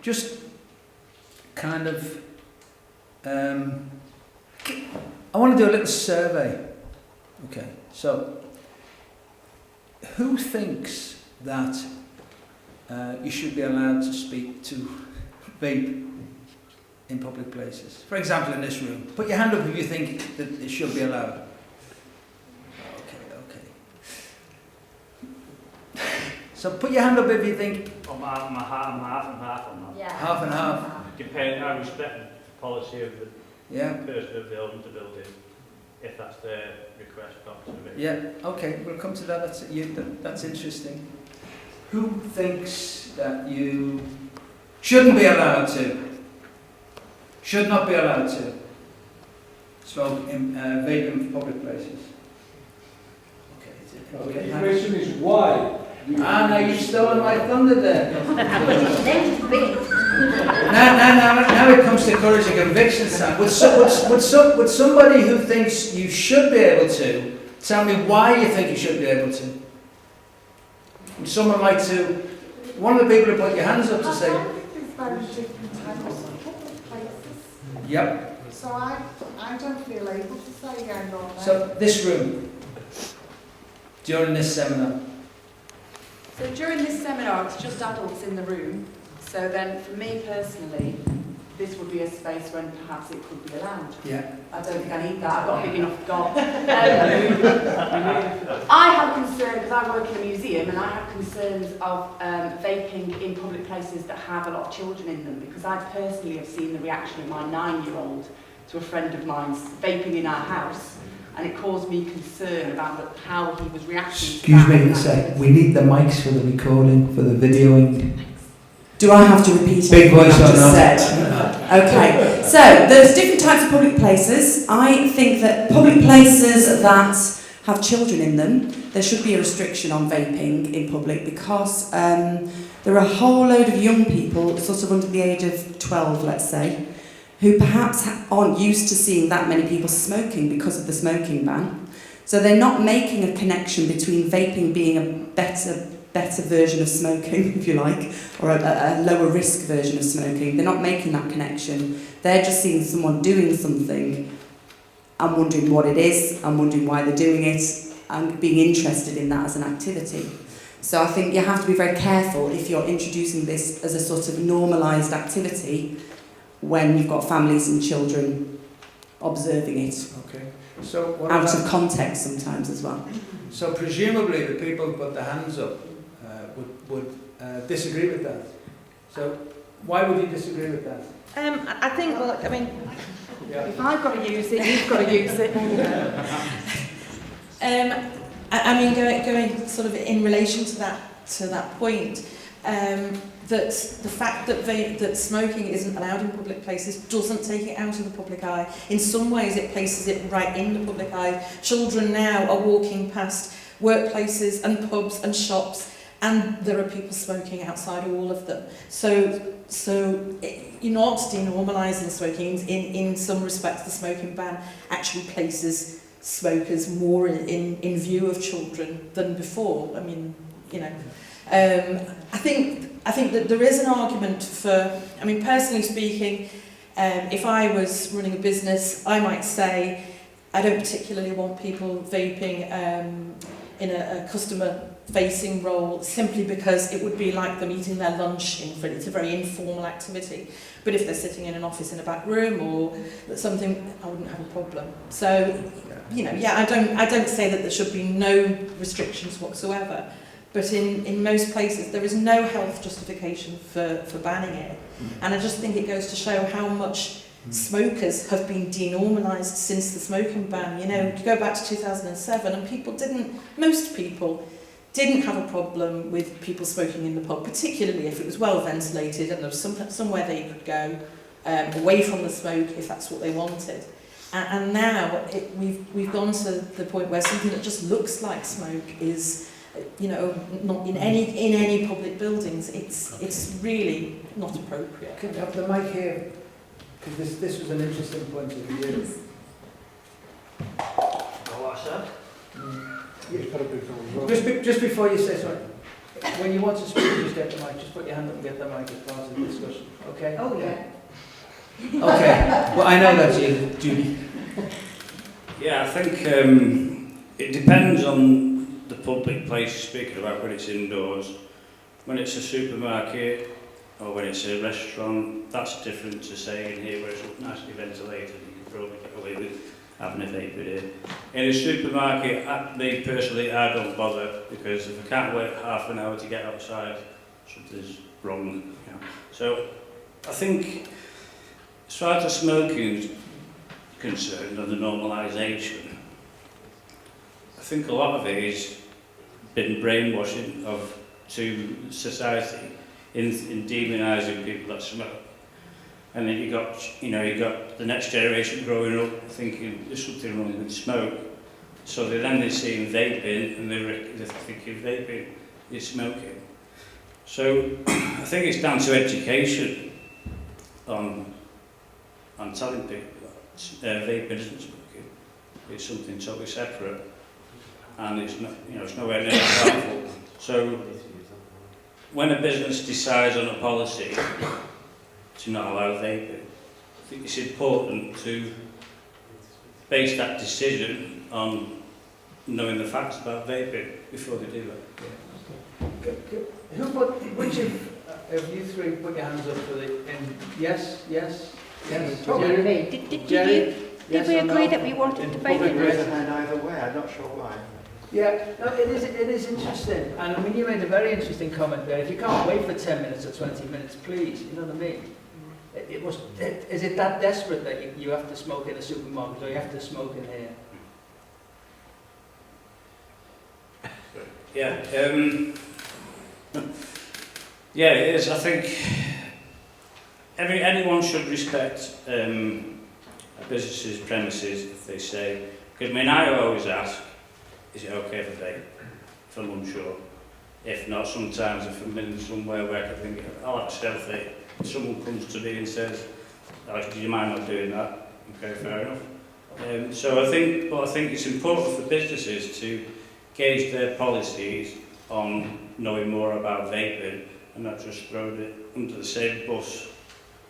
Just kind of, I want to do a little survey. Okay, so who thinks that you should be allowed to speak to vape in public places? For example, in this room. Put your hand up if you think that it should be allowed. Okay. So put your hand up if you think... I'm half and half on that. Yeah. Half and half. Depending, I respect the policy of the person of the owner to build it, if that's their request. Yeah, okay, we'll come to that. That's interesting. Who thinks that you shouldn't be allowed to, should not be allowed to smoke in vape in public places? Okay. The question is why? Now you've stolen my thunder there. now it comes to courage and conviction, Sam. Would somebody who thinks you should be able to tell me why you think you should be able to? Would someone like to? One of the people who put your hands up to say. I think there's very different types of public places. Yep. So I don't feel able to say yeah or no. So this room, during this seminar. So during this seminar, it's just adults in the room. So then, for me personally, this would be a space when perhaps it could be allowed. Yeah. I don't think I need that. I've got a big enough gob. I have concerns, because I work in a museum, and I have concerns of vaping in public places that have a lot of children in them, because I personally have seen the reaction of my 9-year-old to a friend of mine's vaping in our house. And it caused me concern about how he was reacting. Excuse me a sec. We need the mics for the recording, for the videoing. Do I have to repeat Big what voice I've or just not? said? Okay. So there's different types of public places. I think that public places that have children in them, there should be a restriction on vaping in public, because there are a whole load of young people, sort of under the age of 12, let's say, who perhaps aren't used to seeing that many people smoking because of the smoking ban. So they're not making a connection between vaping being a better version of smoking, if you like, or a lower risk version of smoking. They're not making that connection. They're just seeing someone doing something and wondering what it is, and wondering why they're doing it, and being interested in that as an activity. So I think you have to be very careful if you're introducing this as a sort of normalised activity when you've got families and children observing it. Okay. So what out of context sometimes as well. So presumably the people who put their hands up would disagree with that. So why would you disagree with that? I think, well, I mean, if I've got to use it, you've got to use it. I mean, going sort of in relation to that point, that the fact that smoking isn't allowed in public places doesn't take it out of the public eye. In some ways, it places it right in the public eye. Children now are walking past workplaces and pubs and shops, and there are people smoking outside all of them. So you're not denormalising smoking. In some respects, the smoking ban actually places smokers more in view of children than before. I mean, you know, I think that there is an argument for, I mean, personally speaking, if I was running a business, I might say I don't particularly want people vaping in a customer-facing role, simply because it would be like them eating their lunch in front. It's a very informal activity. But if they're sitting in an office in a back room or something, I wouldn't have a problem. So, you know, yeah, I don't say that there should be no restrictions whatsoever. But in most places, there is no health justification for banning it. And I just think it goes to show how much smokers have been denormalised since the smoking ban. You know, you go back to 2007 and most people didn't have a problem with people smoking in the pub, particularly if it was well ventilated and there was somewhere they could go away from the smoke if that's what they wanted. And now we've gone to the point where something that just looks like smoke is, you know, not in any public buildings. It's really not appropriate. Could you have the mic here? Because this was an interesting point of view. What's that? Just before you say sorry, When you want to speak, just get the mic. Just put your hand up and get the mic as part of the discussion. Okay? Oh, yeah. Okay. Well, I know that's you, Judy. Yeah, I think it depends on the public place you're speaking about, when it's indoors. When it's a supermarket or when it's a restaurant, that's different to say in here where it's nicely ventilated. You can probably get away with having a vape in here. In a supermarket, me personally, I don't bother, because if I can't wait half an hour to get outside, something's wrong. You know. So I think as far as the smoking is concerned and the normalisation, I think a lot of it has been brainwashing to society in demonising people that smoke. And then you got the next generation growing up thinking there's something wrong with smoke. So they're seeing vaping and they're thinking vaping is smoking. So I think it's down to education on telling people that vaping isn't smoking. It's something totally separate, and it's not, it's nowhere near as harmful. So when a business decides on a policy to not allow vaping, I think it's important to base that decision on knowing the facts about vaping before they do that. Which of you three put your hands up for the... yes? Probably me. Did we agree that we wanted to vape in Raise a hand either way, I'm not sure why. Yeah, no, it is interesting. And I mean, you made a very interesting comment there. If you can't wait for 10 minutes or 20 minutes, please, you know what I mean? Is it that desperate that you have to smoke in a supermarket or you have to smoke in here? Yeah, yeah, it is. I think anyone should respect a business's premises if they say, because I always ask, is it okay for vape? If I'm unsure. If not, sometimes if I'm in somewhere where I can think, oh, that's healthy, someone comes to me and says, oh, do you mind not doing that? Okay, fair enough. So I think it's important for businesses to gauge their policies on knowing more about vaping and not just throw it under the same bus,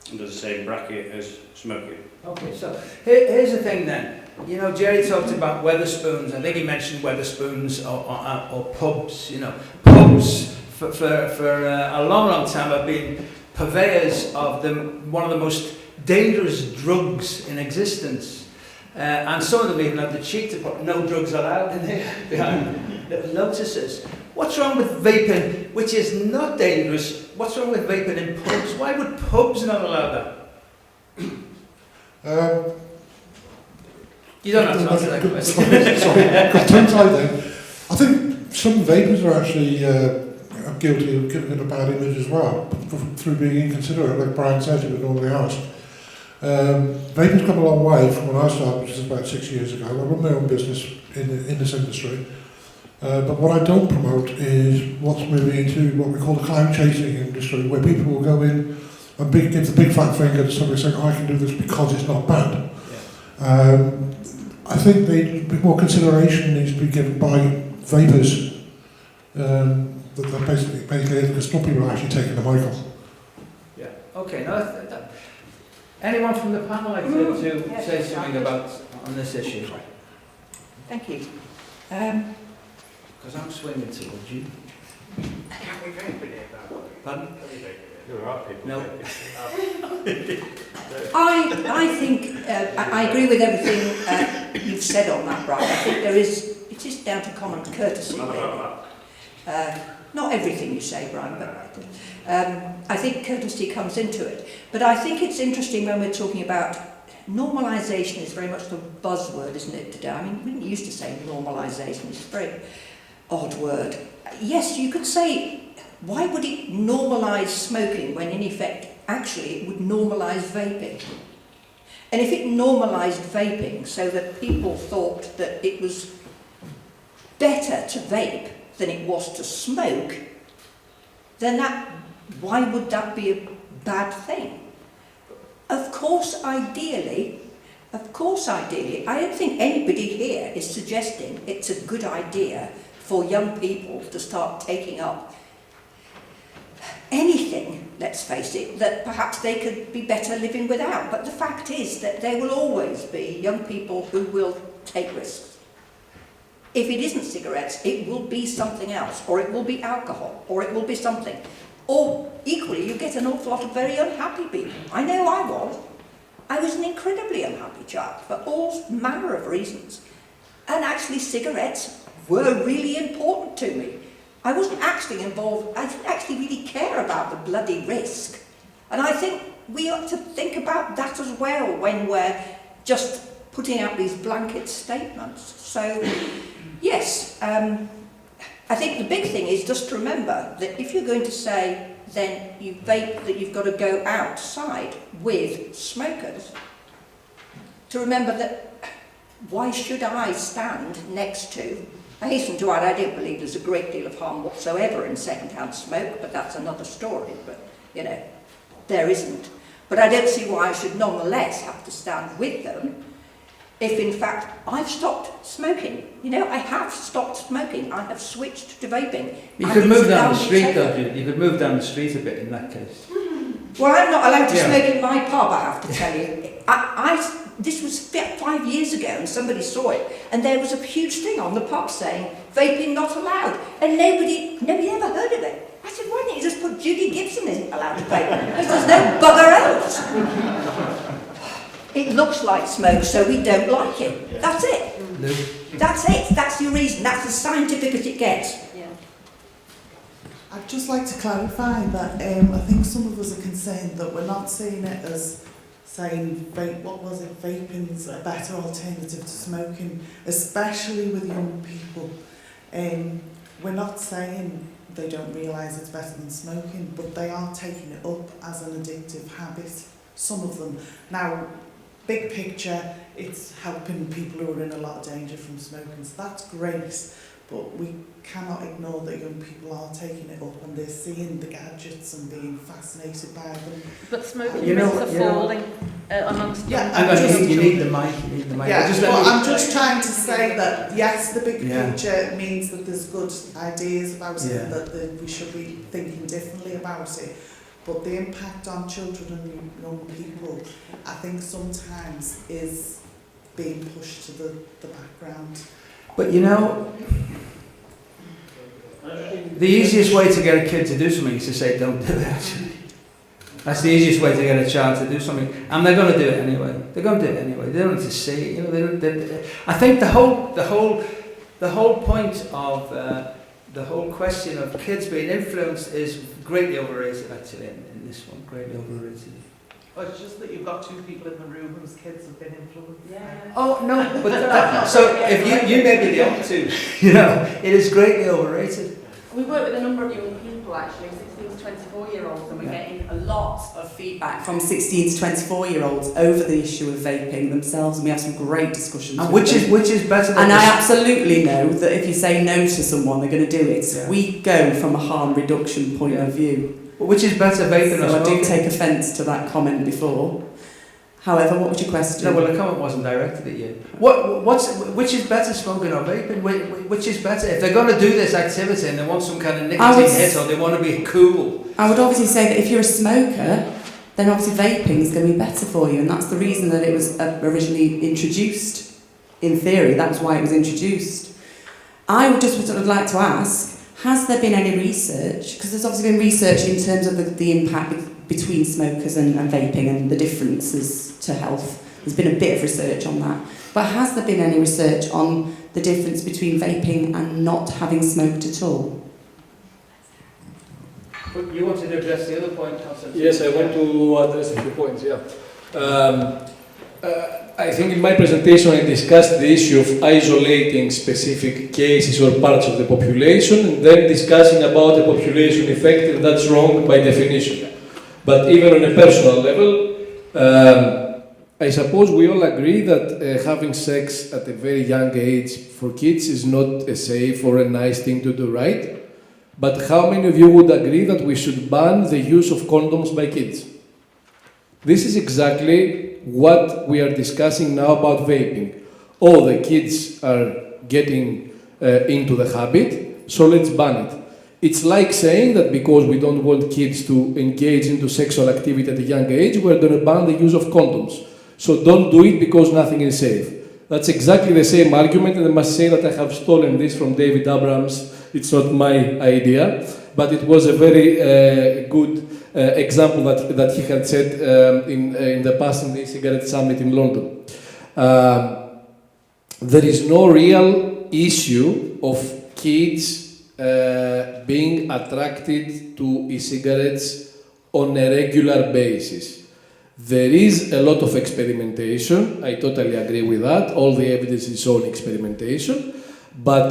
under the same bracket as smoking. Okay, so here's the thing then. You know, Jerry talked about Wetherspoons. I think he mentioned Wetherspoons or pubs. You know, pubs for a long time have been purveyors of one of the most dangerous drugs in existence. And some of them even have the cheek to put no drugs allowed in there behind little notices. What's wrong with vaping, which is not dangerous? What's wrong with vaping in pubs? Why would pubs not allow that? You don't have to answer that question. Sorry, got tongue-tied then. I think some vapers are actually guilty of giving it a bad image as well, through being inconsiderate, like Brian said, he would normally ask. Vaping's come a long way from when I started, which is about 6 years ago. I run my own business in this industry. But what I don't promote is what's moving into what we call the clown chasing industry, where people will go in and give the big fat finger to somebody saying, oh, I can do this because it's not bad. Yeah. I think a bit more consideration needs to be given by vapers. That basically because some people are actually taking the mic off. Yeah. Okay. Now, anyone from the panel like to say something about on this issue? Thank you. Because I'm swinging towards you. Can't we vape in here, Pardon? There are people. No. I think I agree with everything you've said on that, Brian. I think it is down to common courtesy. Not everything you say, Brian, but I think courtesy comes into it. But I think it's interesting when we're talking about normalisation is very much the buzzword, isn't it, today? I mean, we didn't used to say normalisation. It's a very odd word. Yes, you could say, why would it normalise smoking when in effect, actually, it would normalise vaping? And if it normalised vaping so that people thought that it was better to vape than it was to smoke, then why would that be a bad thing? Of course, ideally, I don't think anybody here is suggesting it's a good idea for young people to start taking up anything, let's face it, that perhaps they could be better living without. But the fact is that there will always be young people who will take risks. If it isn't cigarettes, it will be something else, or it will be alcohol, or it will be something. Or equally, you get an awful lot of very unhappy people. I know I was. I was an incredibly unhappy child for all manner of reasons. And actually cigarettes were really important to me. I wasn't actually involved, I didn't actually really care about the bloody risk. And I think we ought to think about that as well when we're just putting out these blanket statements. So, yes, I think the big thing is just to remember that if you're going to say then you vape, that you've got to go outside with smokers, to remember that why should I stand next to, I hasten to add, I don't believe there's a great deal of harm whatsoever in second-hand smoke, but that's another story, but, you know, there isn't. But I don't see why I should nonetheless have to stand with them if, in fact, I've stopped smoking. You know, I have stopped smoking. I have switched to vaping. You could move down the street, though. You could move down the street a bit in that case. Well, I'm not allowed to smoke in my pub, I have to tell you. This was 5 years ago, and somebody saw it, and there was a huge thing on the pub saying, vaping not allowed, and nobody ever heard of it. I said, why don't you just put Judy Gibson isn't allowed to vape? Because there's no bugger else. It looks like smoke, so we don't like it. That's it. No. That's it. That's your reason. That's as scientific as it gets. I'd just like to clarify that I think some of us are concerned that we're not seeing it as saying, vaping's a better alternative to smoking, especially with young people. We're not saying they don't realise it's better than smoking, but they are taking it up as an addictive habit, some of them. Now, big picture, it's helping people who are in a lot of danger from smoking, so that's great. But we cannot ignore that young people are taking it up and they're seeing the gadgets and being fascinated by them. But smoking risks are falling amongst young people. You need the mic. Yeah, I'm just trying to say that, yes, the big picture means that there's good ideas about it and that we should be thinking differently about it. But the impact on children and young people, I think sometimes is being pushed to the background. But you know, the easiest way to get a kid to do something is to say, don't do it, actually. That's the easiest way to get a child to do something. And they're going to do it anyway. They're going to do it anyway. They don't need to see it. You know, I think the whole point of the whole question of kids being influenced is greatly overrated, actually, in this one. Greatly overrated. Well, it's just that you've got two people in the room whose kids have been influenced. Yeah. Oh, no, but so if you may be the other two, you know, it is greatly overrated. We work with a number of young people, actually, 16 to 24-year-olds, and we're getting a lot of feedback From 16 to 24-year-olds over the issue of vaping themselves, and we have some great discussions. And which is better than And I absolutely know that if you say no to someone, they're going to do it. Yeah. We go from a harm reduction point of view. Which is better, vaping or So I smoking? do take offence to that comment before. However, what was your question? No, well, the comment wasn't directed at you. Which is better, smoking or vaping? Which is better? If they're going to do this activity and they want some kind of nicotine hit or they want to be cool. I would obviously say that if you're a smoker, then obviously vaping is going to be better for you, and that's the reason that it was originally introduced. In theory, that's why it was introduced. I would just sort of like to ask, has there been any research? Because there's obviously been research in terms of the impact between smokers and vaping and the differences to health. There's been a bit of research on that. But has there been any research on the difference between vaping and not having smoked at all? But you wanted to address the other point, Constance? Yes, I want to address a few points, I think in my presentation I discussed the issue of isolating specific cases or parts of the population and then discussing about the population effect, and that's wrong by definition. But even on a personal level, I suppose we all agree that having sex at a very young age for kids is not a safe or a nice thing to do, right? But how many of you would agree that we should ban the use of condoms by kids? This is exactly what we are discussing now about vaping. The kids are getting into the habit, so let's ban it. It's like saying that because we don't want kids to engage into sexual activity at a young age, we're going to ban the use of condoms. So don't do it because nothing is safe. That's exactly the same argument, and I must say that I have stolen this from David Abrams. It's not my idea, but it was a very good example that he had said in the past in the cigarette summit in London. There is no real issue of kids being attracted to e-cigarettes on a regular basis. There is a lot of experimentation, I totally agree with that, all the evidence is on experimentation, but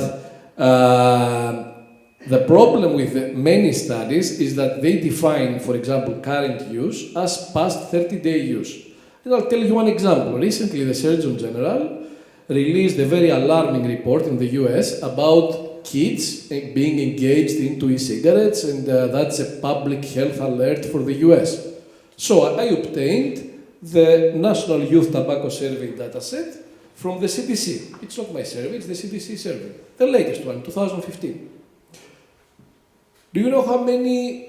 the problem with many studies is that they define, for example, current use as past 30-day use. And I'll tell you one example. Recently, the Surgeon General released a very alarming report in the US about kids being engaged into e-cigarettes, and that's a public health alert for the US. So I obtained the National Youth Tobacco Survey dataset from the CDC. It's not my survey, it's the CDC survey. The latest one, 2015. Do you know how many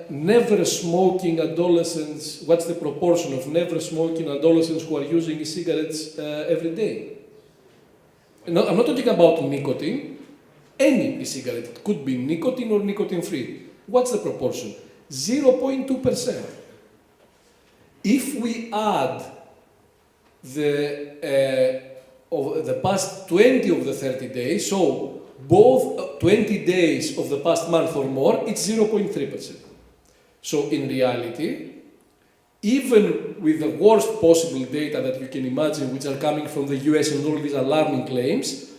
never smoking adolescents, what's the proportion of never smoking adolescents who are using e-cigarettes every day? No, I'm not talking about nicotine. Any e-cigarette, it could be nicotine or nicotine-free. What's the proportion? 0.2%. If we add the past 20 of the 30 days, so both 20 days of the past month or more, it's 0.3%. So in reality, even with the worst possible data that you can imagine, which are coming from the US and all these alarming claims,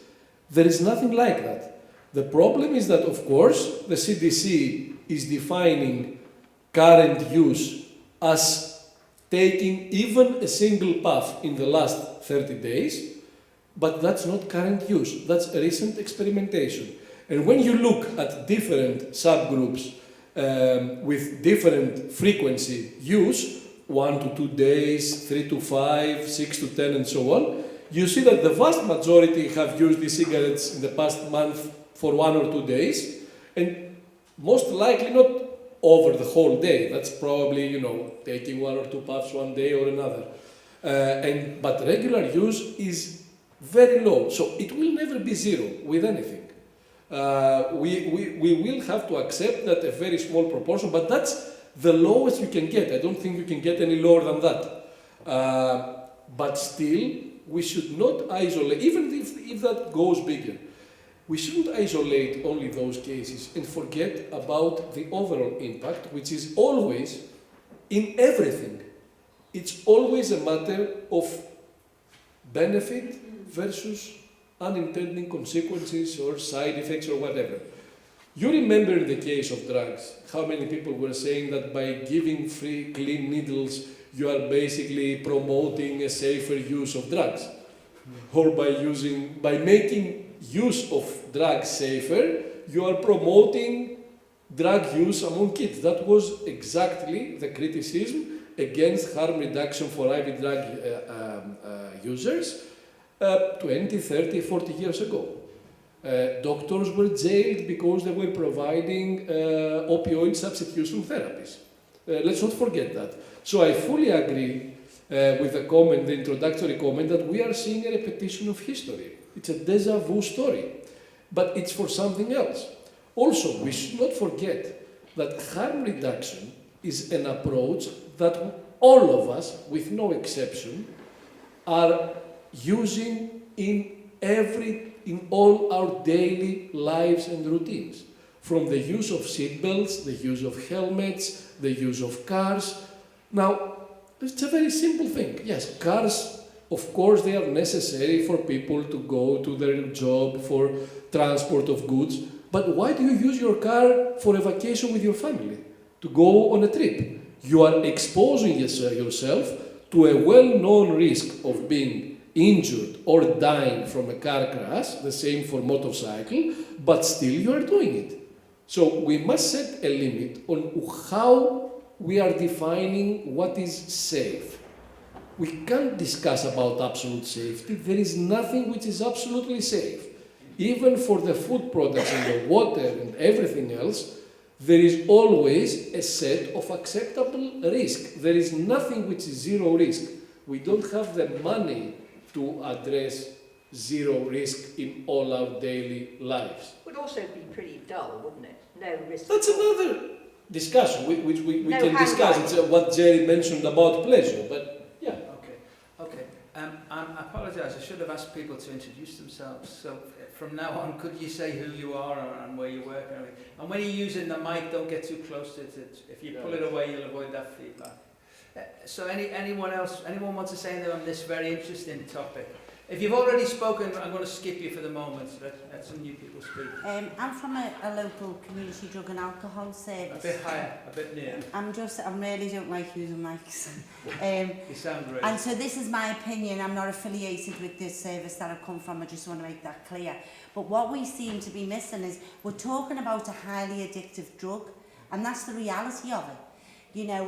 there is nothing like that. The problem is that, of course, the CDC is defining current use as taking even a single puff in the last 30 days, but that's not current use, that's recent experimentation. And when you look at different subgroups with different frequency use, 1 to 2 days, 3 to 5, 6 to 10, and so on, you see that the vast majority have used these cigarettes in the past month for 1 or 2 days, and most likely not over the whole day. That's probably, taking 1 or 2 puffs one day or another. But regular use is very low, so it will never be zero with anything. We will have to accept that a very small proportion, but that's the lowest you can get. I don't think you can get any lower than that. But still, we should not isolate, even if that goes bigger. We shouldn't isolate only those cases and forget about the overall impact, which is always in everything. It's always a matter of benefit versus unintended consequences or side effects or whatever. You remember in the case of drugs, how many people were saying that by giving free clean needles, you are basically promoting a safer use of drugs. Or by making use of drugs safer, you are promoting drug use among kids. That was exactly the criticism against harm reduction for IV drug users 20, 30, 40 years ago. Doctors were jailed because they were providing opioid substitution therapies. Let's not forget that. So I fully agree with the comment, the introductory comment, that we are seeing a repetition of history. It's a déjà vu story, but it's for something else. Also, we should not forget that harm reduction is an approach that all of us, with no exception, are using in all our daily lives and routines. From the use of seatbelts, the use of helmets, the use of cars. Now, it's a very simple thing. Yes, cars, of course, they are necessary for people to go to their job, for transport of goods. But why do you use your car for a vacation with your family? To go on a trip. You are exposing yourself to a well-known risk of being injured or dying from a car crash, the same for motorcycle, but still you are doing it. So we must set a limit on how we are defining what is safe. We can't discuss about absolute safety. There is nothing which is absolutely safe. even for the food products and the water and everything else, there is always a set of acceptable risk. There is nothing which is zero risk. We don't have the money to address zero risk in all our daily lives. Would also be pretty dull, wouldn't it? No risk. That's another discussion which we No can discuss. handwriting. It's what Jerry mentioned about pleasure, but yeah. Okay. I apologise. I should have asked people to introduce themselves. So from now on, could you say who you are and where you work and everything? And when you're using the mic, don't get too close to it. If you pull it away, you'll avoid that feedback. So anyone else? Anyone wants to say anything on this very interesting topic? If you've already spoken, I'm going to skip you for the moment. So let some new people speak. I'm from a local community drug and alcohol service. A bit higher, a bit near. I really don't like using mics. You sound great. And so this is my opinion. I'm not affiliated with this service that I've come from. I just want to make that clear. But what we seem to be missing is we're talking about a highly addictive drug, and that's the reality of it. You know,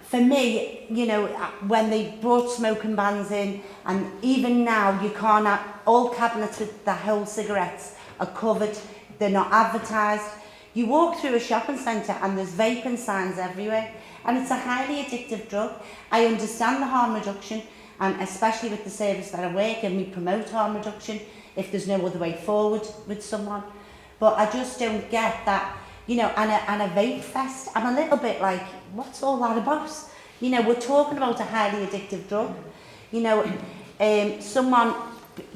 for me, you know, when they brought smoking bans in, and even now you can't have, all cabinets with the whole cigarettes are covered, they're not advertised. You walk through a shopping centre and there's vaping signs everywhere, and it's a highly addictive drug. I understand the harm reduction, and especially with the service that I work in, we promote harm reduction if there's no other way forward with someone. But I just don't get that. You know, and a vape fest, I'm a little bit like, what's all that about? You know, we're talking about a highly addictive drug. You know,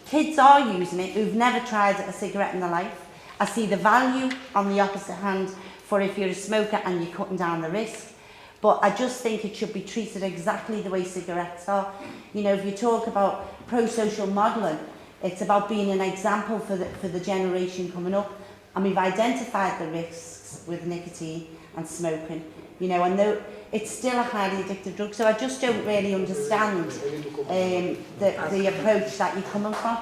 kids are using it who've never tried a cigarette in their life. I see the value on the opposite hand for if you're a smoker and you're cutting down the risk. But I just think it should be treated exactly the way cigarettes are. You know, if you talk about pro-social modelling, it's about being an example for the generation coming up. And we've identified the risks with nicotine and smoking, you know, and though it's still a highly addictive drug, so I just don't really understand the approach that you're coming from.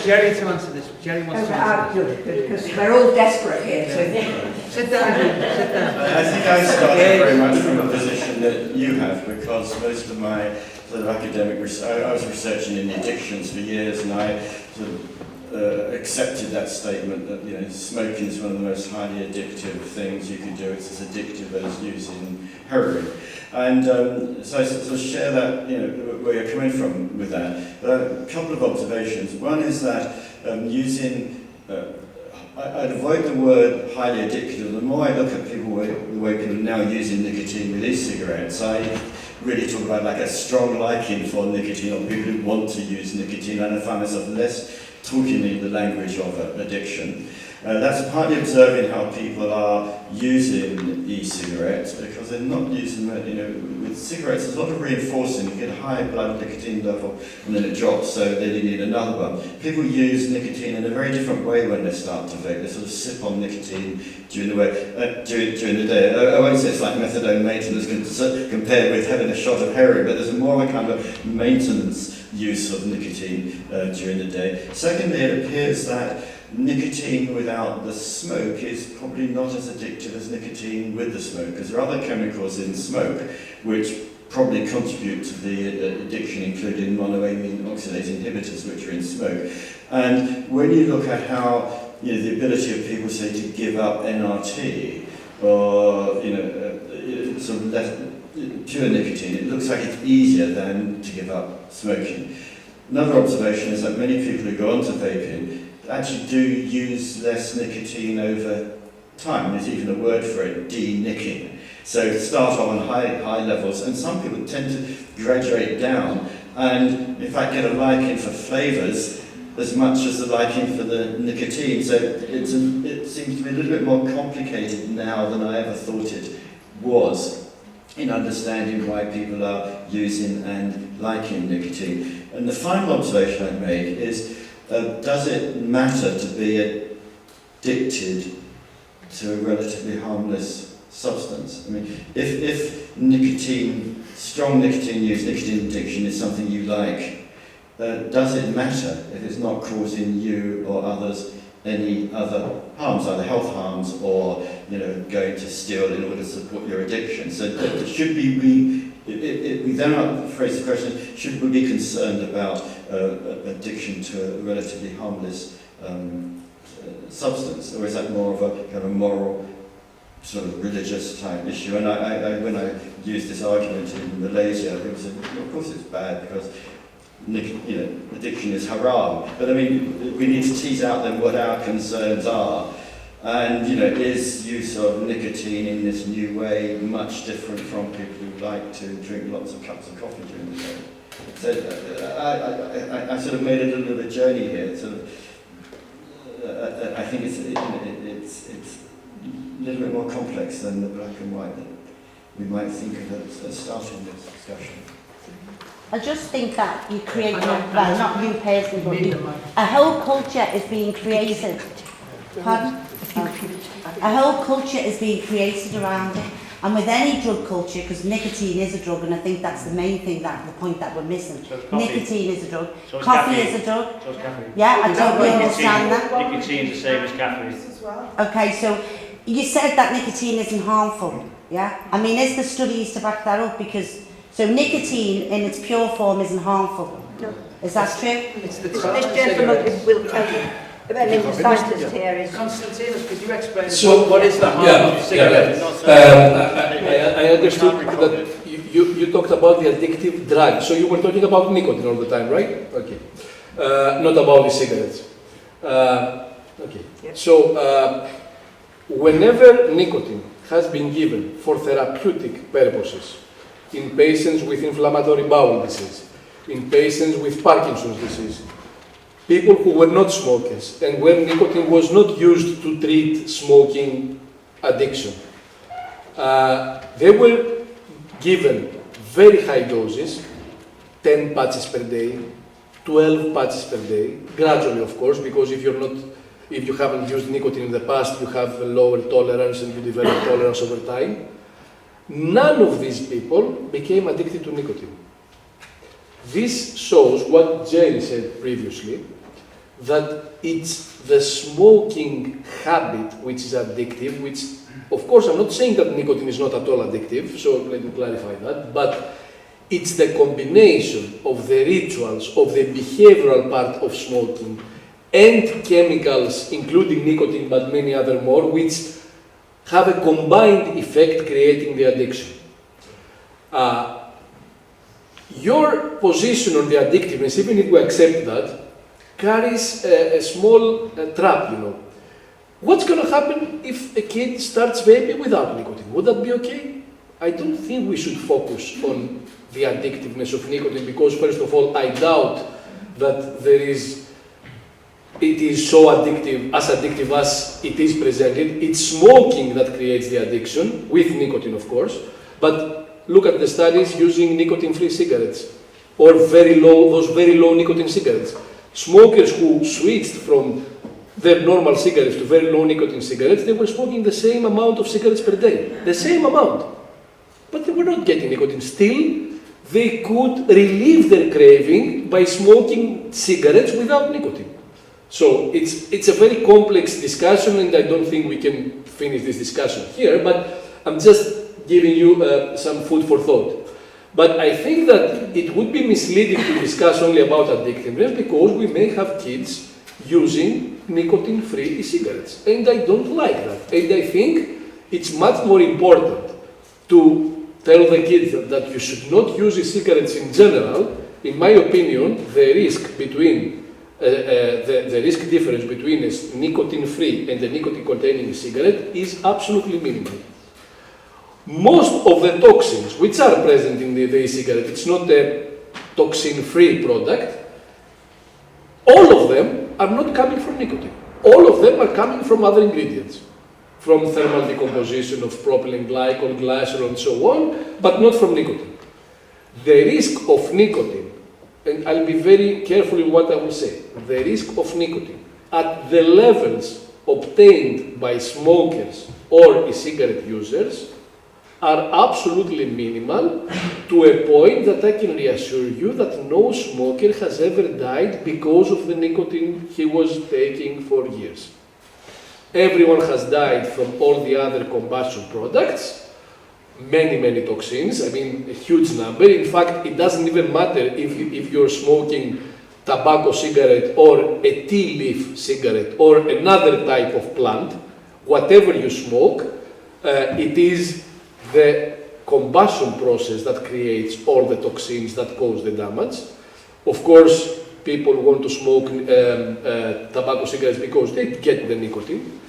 Jerry to answer this. Jerry wants to answer this. Because we're all desperate here. So sit down. I think I started very much from a position that you have, because most of my sort of academic research, I was researching in addictions for years, and I sort of accepted that statement that, you know, smoking is one of the most highly addictive things you can do. It's as addictive as using heroin. And so I sort of share that, you know, where you're coming from with that. But a couple of observations. One is that I'd avoid the word highly addictive. The more I look at the way people are now using nicotine with e-cigarettes, I really talk about like a strong liking for nicotine, or people who want to use nicotine, and I find myself less talking in the language of addiction. That's partly observing how people are using e-cigarettes, because they're not using them, you know, with cigarettes there's a lot of reinforcing. You get a high blood nicotine level and then it drops, so then you need another one. People use nicotine in a very different way when they start to vape. They sort of sip on nicotine during the day. I won't say it's like methadone maintenance compared with having a shot of heroin, but there's more of a kind of maintenance use of nicotine during the day. Secondly, it appears that nicotine without the smoke is probably not as addictive as nicotine with the smoke, because there are other chemicals in smoke which probably contribute to the addiction, including monoamine oxidase inhibitors, which are in smoke. And when you look at how, you know, the ability of people, say, to give up NRT or, you know, sort of pure nicotine, it looks like it's easier than to give up smoking. Another observation is that many people who go on to vaping actually do use less nicotine over time. There's even a word for it, de-nicking. So start on high levels, and some people tend to graduate down and in fact get a liking for flavours as much as the liking for the nicotine. So it seems to be a little bit more complicated now than I ever thought it was in understanding why people are using and liking nicotine. And the final observation I'd make is, does it matter to be addicted to a relatively harmless substance? I mean, if nicotine, strong nicotine use, nicotine addiction is something you like, does it matter if it's not causing you or others any other harms, either health harms or, you know, going to steal in order to support your addiction? So should we be we then phrase the question, should we be concerned about addiction to a relatively harmless substance, or is that more of a kind of moral, sort of religious type issue? And when I used this argument in Malaysia, it was, of course it's bad because addiction is haram, but I mean, we need to tease out then what our concerns are. And, is use of nicotine in this new way much different from people who like to drink lots of cups of coffee during the day? So I sort of made a little bit of a journey here. Sort of, I think it's a little bit more complex than the black and white that we might think of as starting this discussion. I just think that you create, well, not you personally, but a whole culture is being created. Pardon? A whole culture is being created around it, and with any drug culture, because nicotine is a drug, and I think that's the main thing, the point that we're missing. So nicotine is a drug. So coffee is a drug. So is caffeine. Yeah, I totally understand that. Nicotine is the same as caffeine. Okay, so you said that nicotine isn't harmful. Yeah, I mean, is there studies to back that up? Because so nicotine in its pure form isn't harmful. No. Is that true? It's the this gentleman will tell you. The scientist here is Constantinos, could you explain what is the harm of cigarettes? I understood that you talked about the addictive drug. So you were talking about nicotine all the time, right? Okay. Not about the cigarettes. Okay. Yep. So whenever nicotine has been given for therapeutic purposes in patients with inflammatory bowel disease, in patients with Parkinson's disease, people who were not smokers, and where nicotine was not used to treat smoking addiction. They were given very high doses, 10 patches per day, 12 patches per day, gradually of course, because if you haven't used nicotine in the past, you have a lower tolerance and you develop tolerance over time. None of these people became addicted to nicotine. This shows what Jerry said previously, that it's the smoking habit which is addictive, which, of course, I'm not saying that nicotine is not at all addictive, so let me clarify that, but it's the combination of the rituals, of the behavioral part of smoking, and chemicals, including nicotine, but many other more, which have a combined effect creating the addiction. Your position on the addictiveness, even if we accept that, carries a small trap, What's going to happen if a kid starts vaping without nicotine? Would that be okay? I don't think we should focus on the addictiveness of nicotine because, first of all, I doubt that it is so addictive as it is presented. It's smoking that creates the addiction, with nicotine, of course. But look at the studies using nicotine-free cigarettes or those very low nicotine cigarettes. Smokers who switched from their normal cigarettes to very low nicotine cigarettes, they were smoking the same amount of cigarettes per day, the same amount. But they were not getting nicotine. Still, they could relieve their craving by smoking cigarettes without nicotine. So it's a very complex discussion, and I don't think we can finish this discussion here, but I'm just giving you some food for thought. But I think that it would be misleading to discuss only about addictiveness because we may have kids using nicotine-free e-cigarettes, and I don't like that. And I think it's much more important to tell the kids that you should not use e-cigarettes in general. In my opinion, the risk between the risk difference between a nicotine-free and a nicotine-containing cigarette is absolutely minimal. Most of the toxins which are present in the e-cigarette, it's not a toxin-free product, all of them are not coming from nicotine. All of them are coming from other ingredients, from thermal decomposition of propylene glycol, glycerol, and so on, but not from nicotine. The risk of nicotine, and I'll be very careful in what I will say, the risk of nicotine at the levels obtained by smokers or e-cigarette users are absolutely minimal, to a point that I can reassure you that no smoker has ever died because of the nicotine he was taking for years. Everyone has died from all the other combustion products, many toxins, I mean a huge number. In fact, it doesn't even matter if you're smoking tobacco cigarette or a tea leaf cigarette or another type of plant, whatever you smoke, it is the combustion process that creates all the toxins that cause the damage. Of course, people want to smoke tobacco cigarettes because they get the nicotine,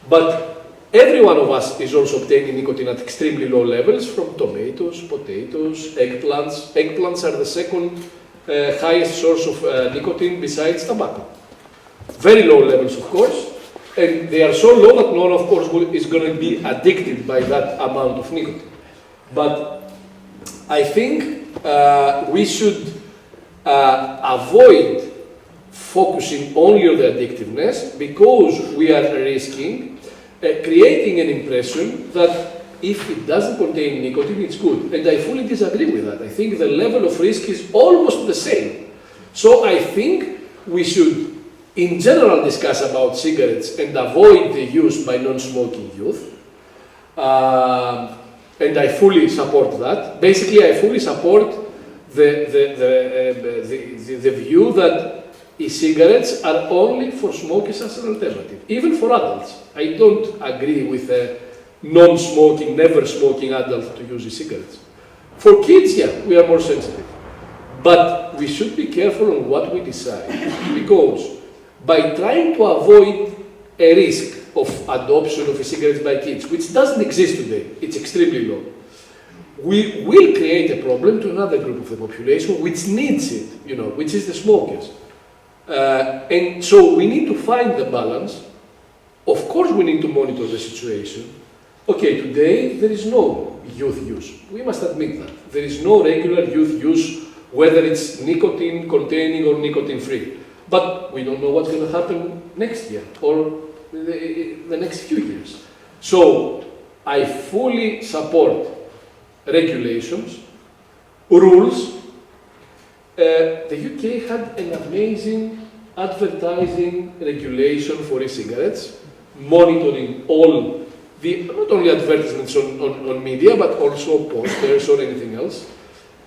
but every one of us is also obtaining nicotine at extremely low levels from tomatoes, potatoes, eggplants. Eggplants are the second highest source of nicotine besides tobacco. Very low levels, of course, and they are so low that no one, of course, is going to be addicted by that amount of nicotine. But I think we should avoid focusing only on the addictiveness, because we are risking creating an impression that if it doesn't contain nicotine, it's good. And I fully disagree with that. I think the level of risk is almost the same. So I think we should, in general, discuss about cigarettes and avoid the use by non-smoking youth. And I fully support that. Basically, I fully support the view that e-cigarettes are only for smokers as an alternative, even for adults. I don't agree with a non-smoking, never smoking adult to use e-cigarettes. For kids, yeah, we are more sensitive. But we should be careful on what we decide, because by trying to avoid a risk of adoption of e-cigarettes by kids, which doesn't exist today, it's extremely low, we will create a problem to another group of the population which needs it, which is the smokers. And so we need to find the balance. Of course, we need to monitor the situation. Okay, today there is no youth use. We must admit that. There is no regular youth use, whether it's nicotine containing or nicotine free. But we don't know what's going to happen next year or the next few years. So I fully support regulations, rules. The UK had an amazing advertising regulation for e-cigarettes, monitoring all the, not only advertisements on media, but also posters or anything else.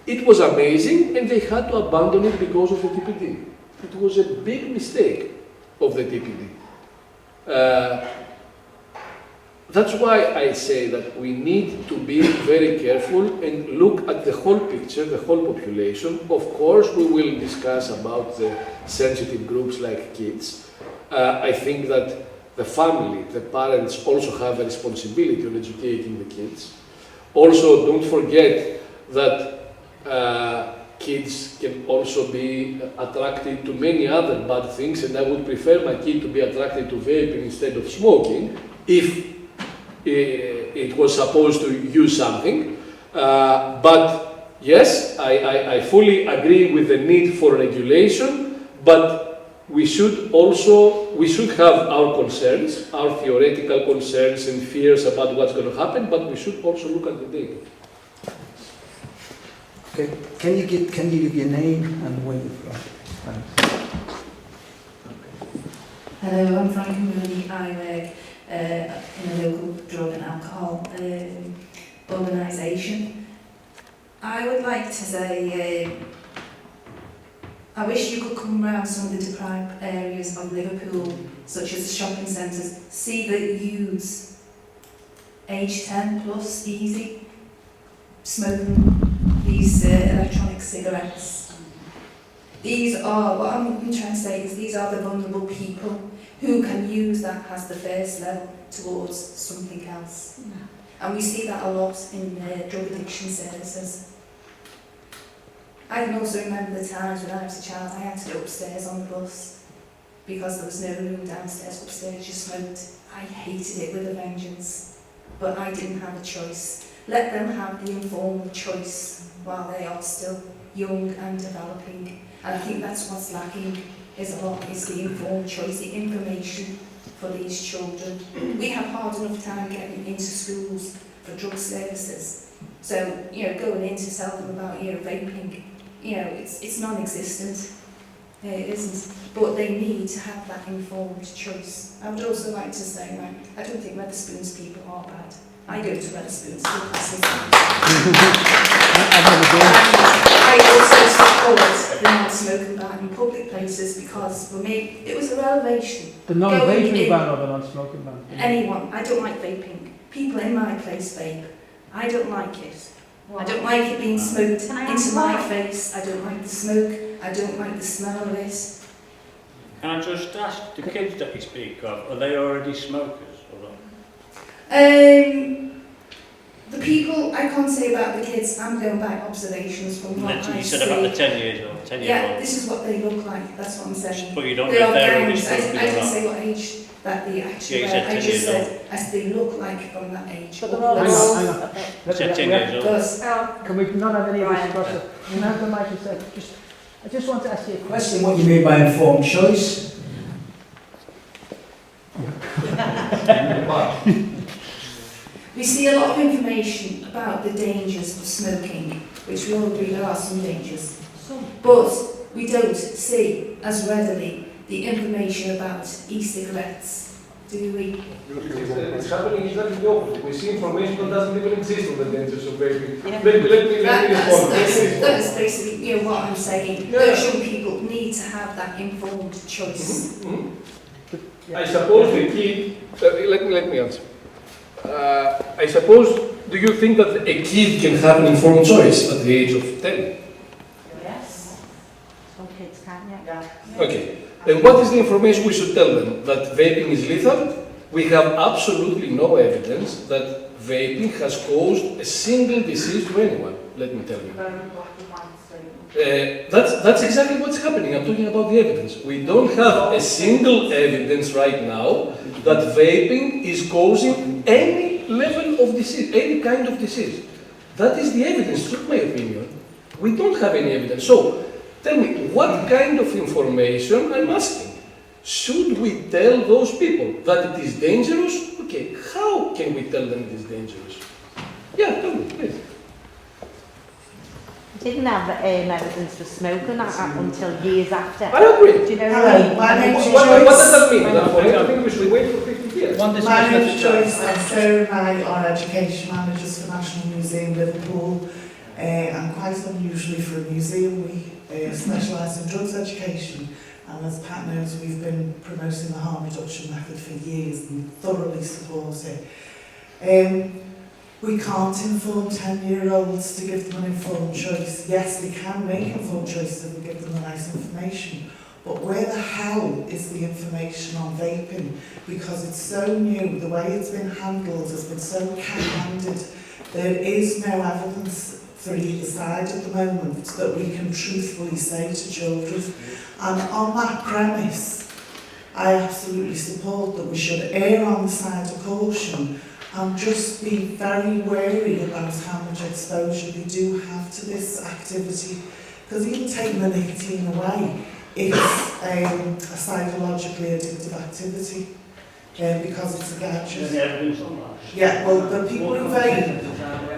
It was amazing, and they had to abandon it because of the TPD. It was a big mistake of the TPD. That's why I say that we need to be very careful and look at the whole picture, the whole population. Of course, we will discuss about the sensitive groups like kids. I think that the family, the parents also have a responsibility on educating the kids. Also, don't forget that kids can also be attracted to many other bad things, and I would prefer my kid to be attracted to vaping instead of smoking if it was supposed to use something. But yes, I fully agree with the need for regulation, but we should have our concerns, our theoretical concerns and fears about what's going to happen, but we should also look at the data. Okay, can you give your name and where you're from? Thanks. Hello, I'm Frankie Mooney. I work in a local drug and alcohol organisation. I would like to say, I wish you could come around some of the deprived areas of Liverpool, such as the shopping centres, see the youths, age 10 plus, easy, smoking these electronic cigarettes. These are, what I'm trying to say is, these are the vulnerable people who can use that as the first level towards something else. And we see that a lot in drug addiction services. I can also remember the times when I was a child, I had to go upstairs on the bus because there was no room downstairs. Upstairs you smoked. I hated it with a vengeance, but I didn't have a choice. Let them have the informed choice while they are still young and developing. And I think that's what's lacking is the informed choice, the information for these children. We have hard enough time getting into schools for drug services. So, going in to tell them about, vaping, it's non-existent. It isn't. but they need to have that informed choice. I would also like to say, like, I don't think Wetherspoons people are bad. I go to Wetherspoons. I also support the non-smoking ban in public places because for me it was a revelation. The non-vaping ban or the non-smoking ban? Anyone. I don't like vaping. People in my place vape. I don't like it. I don't like it being smoked into my face. I don't like the smoke. I don't like the smell of it. Can I just ask, the kids that you speak of, are they already smokers or not? The people, I can't say about the kids, I'm going by observations from what I see. You said about the 10 years old, 10 year old. Yeah, this is what they look like, that's what I'm saying. But you don't They know are if they're already gangs. smokers I or didn't not. say what age that they actually Yeah, you were. said I 10 just years said as they look like from that age. But they're all hang on. You said 10 years old. Plus, Can we not have any of this gossip? You have the mic and say, I just want to ask you a question. What do you mean by informed choice? we see a lot of information about the dangers of smoking, which we all agree there are some dangers. But we don't see as readily the information about e-cigarettes, do we? It's happening exactly the opposite. We see information that doesn't even exist on the dangers of vaping. Yeah. Let me respond. That's basically what I'm saying. Yeah. Those young people need to have that informed choice. I suppose the kid. Let me answer. I suppose. Do you think that a kid can have an informed choice at the age of 10? Yes. Some kids can, yeah. Okay. Then what is the information we should tell them? That vaping is lethal? We have absolutely no evidence that vaping has caused a single disease to anyone. Let me tell you. That's exactly what's happening. I'm talking about the evidence. We don't have a single evidence right now that vaping is causing any level of disease, any kind of disease. That is the evidence, in my opinion. We don't have any evidence. So, tell me, what kind of information I'm asking? Should we tell those people that it is dangerous? Okay, how can we tell them it is dangerous? Yeah, tell me, please. Didn't have evidence for smoking until years after. I agree. Do you know Hello, what I mean? my What does that mean? I think we should wait for 50 years. My name's Joyce, and Sarah and I are education managers for National Museum Liverpool, and quite unusually for a museum, we specialise in drugs education, and as Pat knows, we've been promoting the harm reduction method for years and thoroughly support it. We can't inform 10-year-olds to give them an informed choice. Yes, we can make informed choices if we give them the right information. But where the hell is the information on vaping? Because it's so new, the way it's been handled has been so cat-handed. There is no evidence for either side at the moment that we can truthfully say to children. And on that premise, I absolutely support that we should err on the side of caution and just be very wary about how much exposure we do have to this activity. Because even taking the nicotine away, it's a psychologically addictive activity because it's a gadget. Yeah, well, the people who vape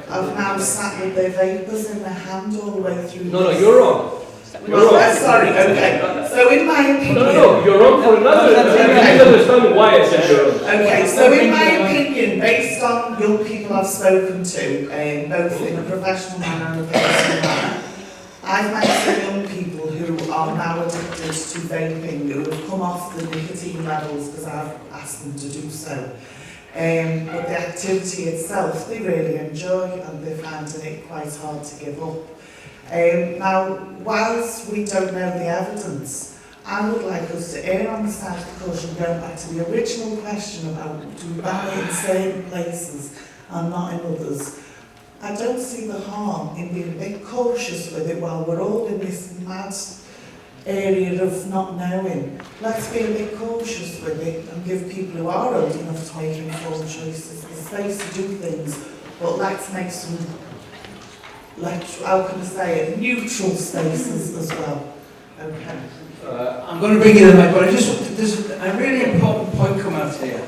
have now sat with their vapors in their hand all the way through. No, you're wrong. You're wrong. Sorry, okay. So in my opinion... No, you're wrong for another. I don't understand why I said you're wrong. Okay, so in my opinion, based on young people I've spoken to, both in a professional manner and a personal manner, I've met some young people who are now addicted to vaping, who have come off the nicotine levels because I've asked them to do so. But the activity itself, they really enjoy and they're finding it quite hard to give up. Now, whilst we don't know the evidence, I would like us to err on the side of caution, going back to the original question about do we ban it in certain places and not in others. I don't see the harm in being a bit cautious with it while we're all in this mad area of not knowing. Let's be a bit cautious with it and give people who are old enough to make informed choices the space to do things, but let's make some, how can I say it, neutral spaces as well. Okay. I'm going to bring you the mic, but there's a really important point coming out here.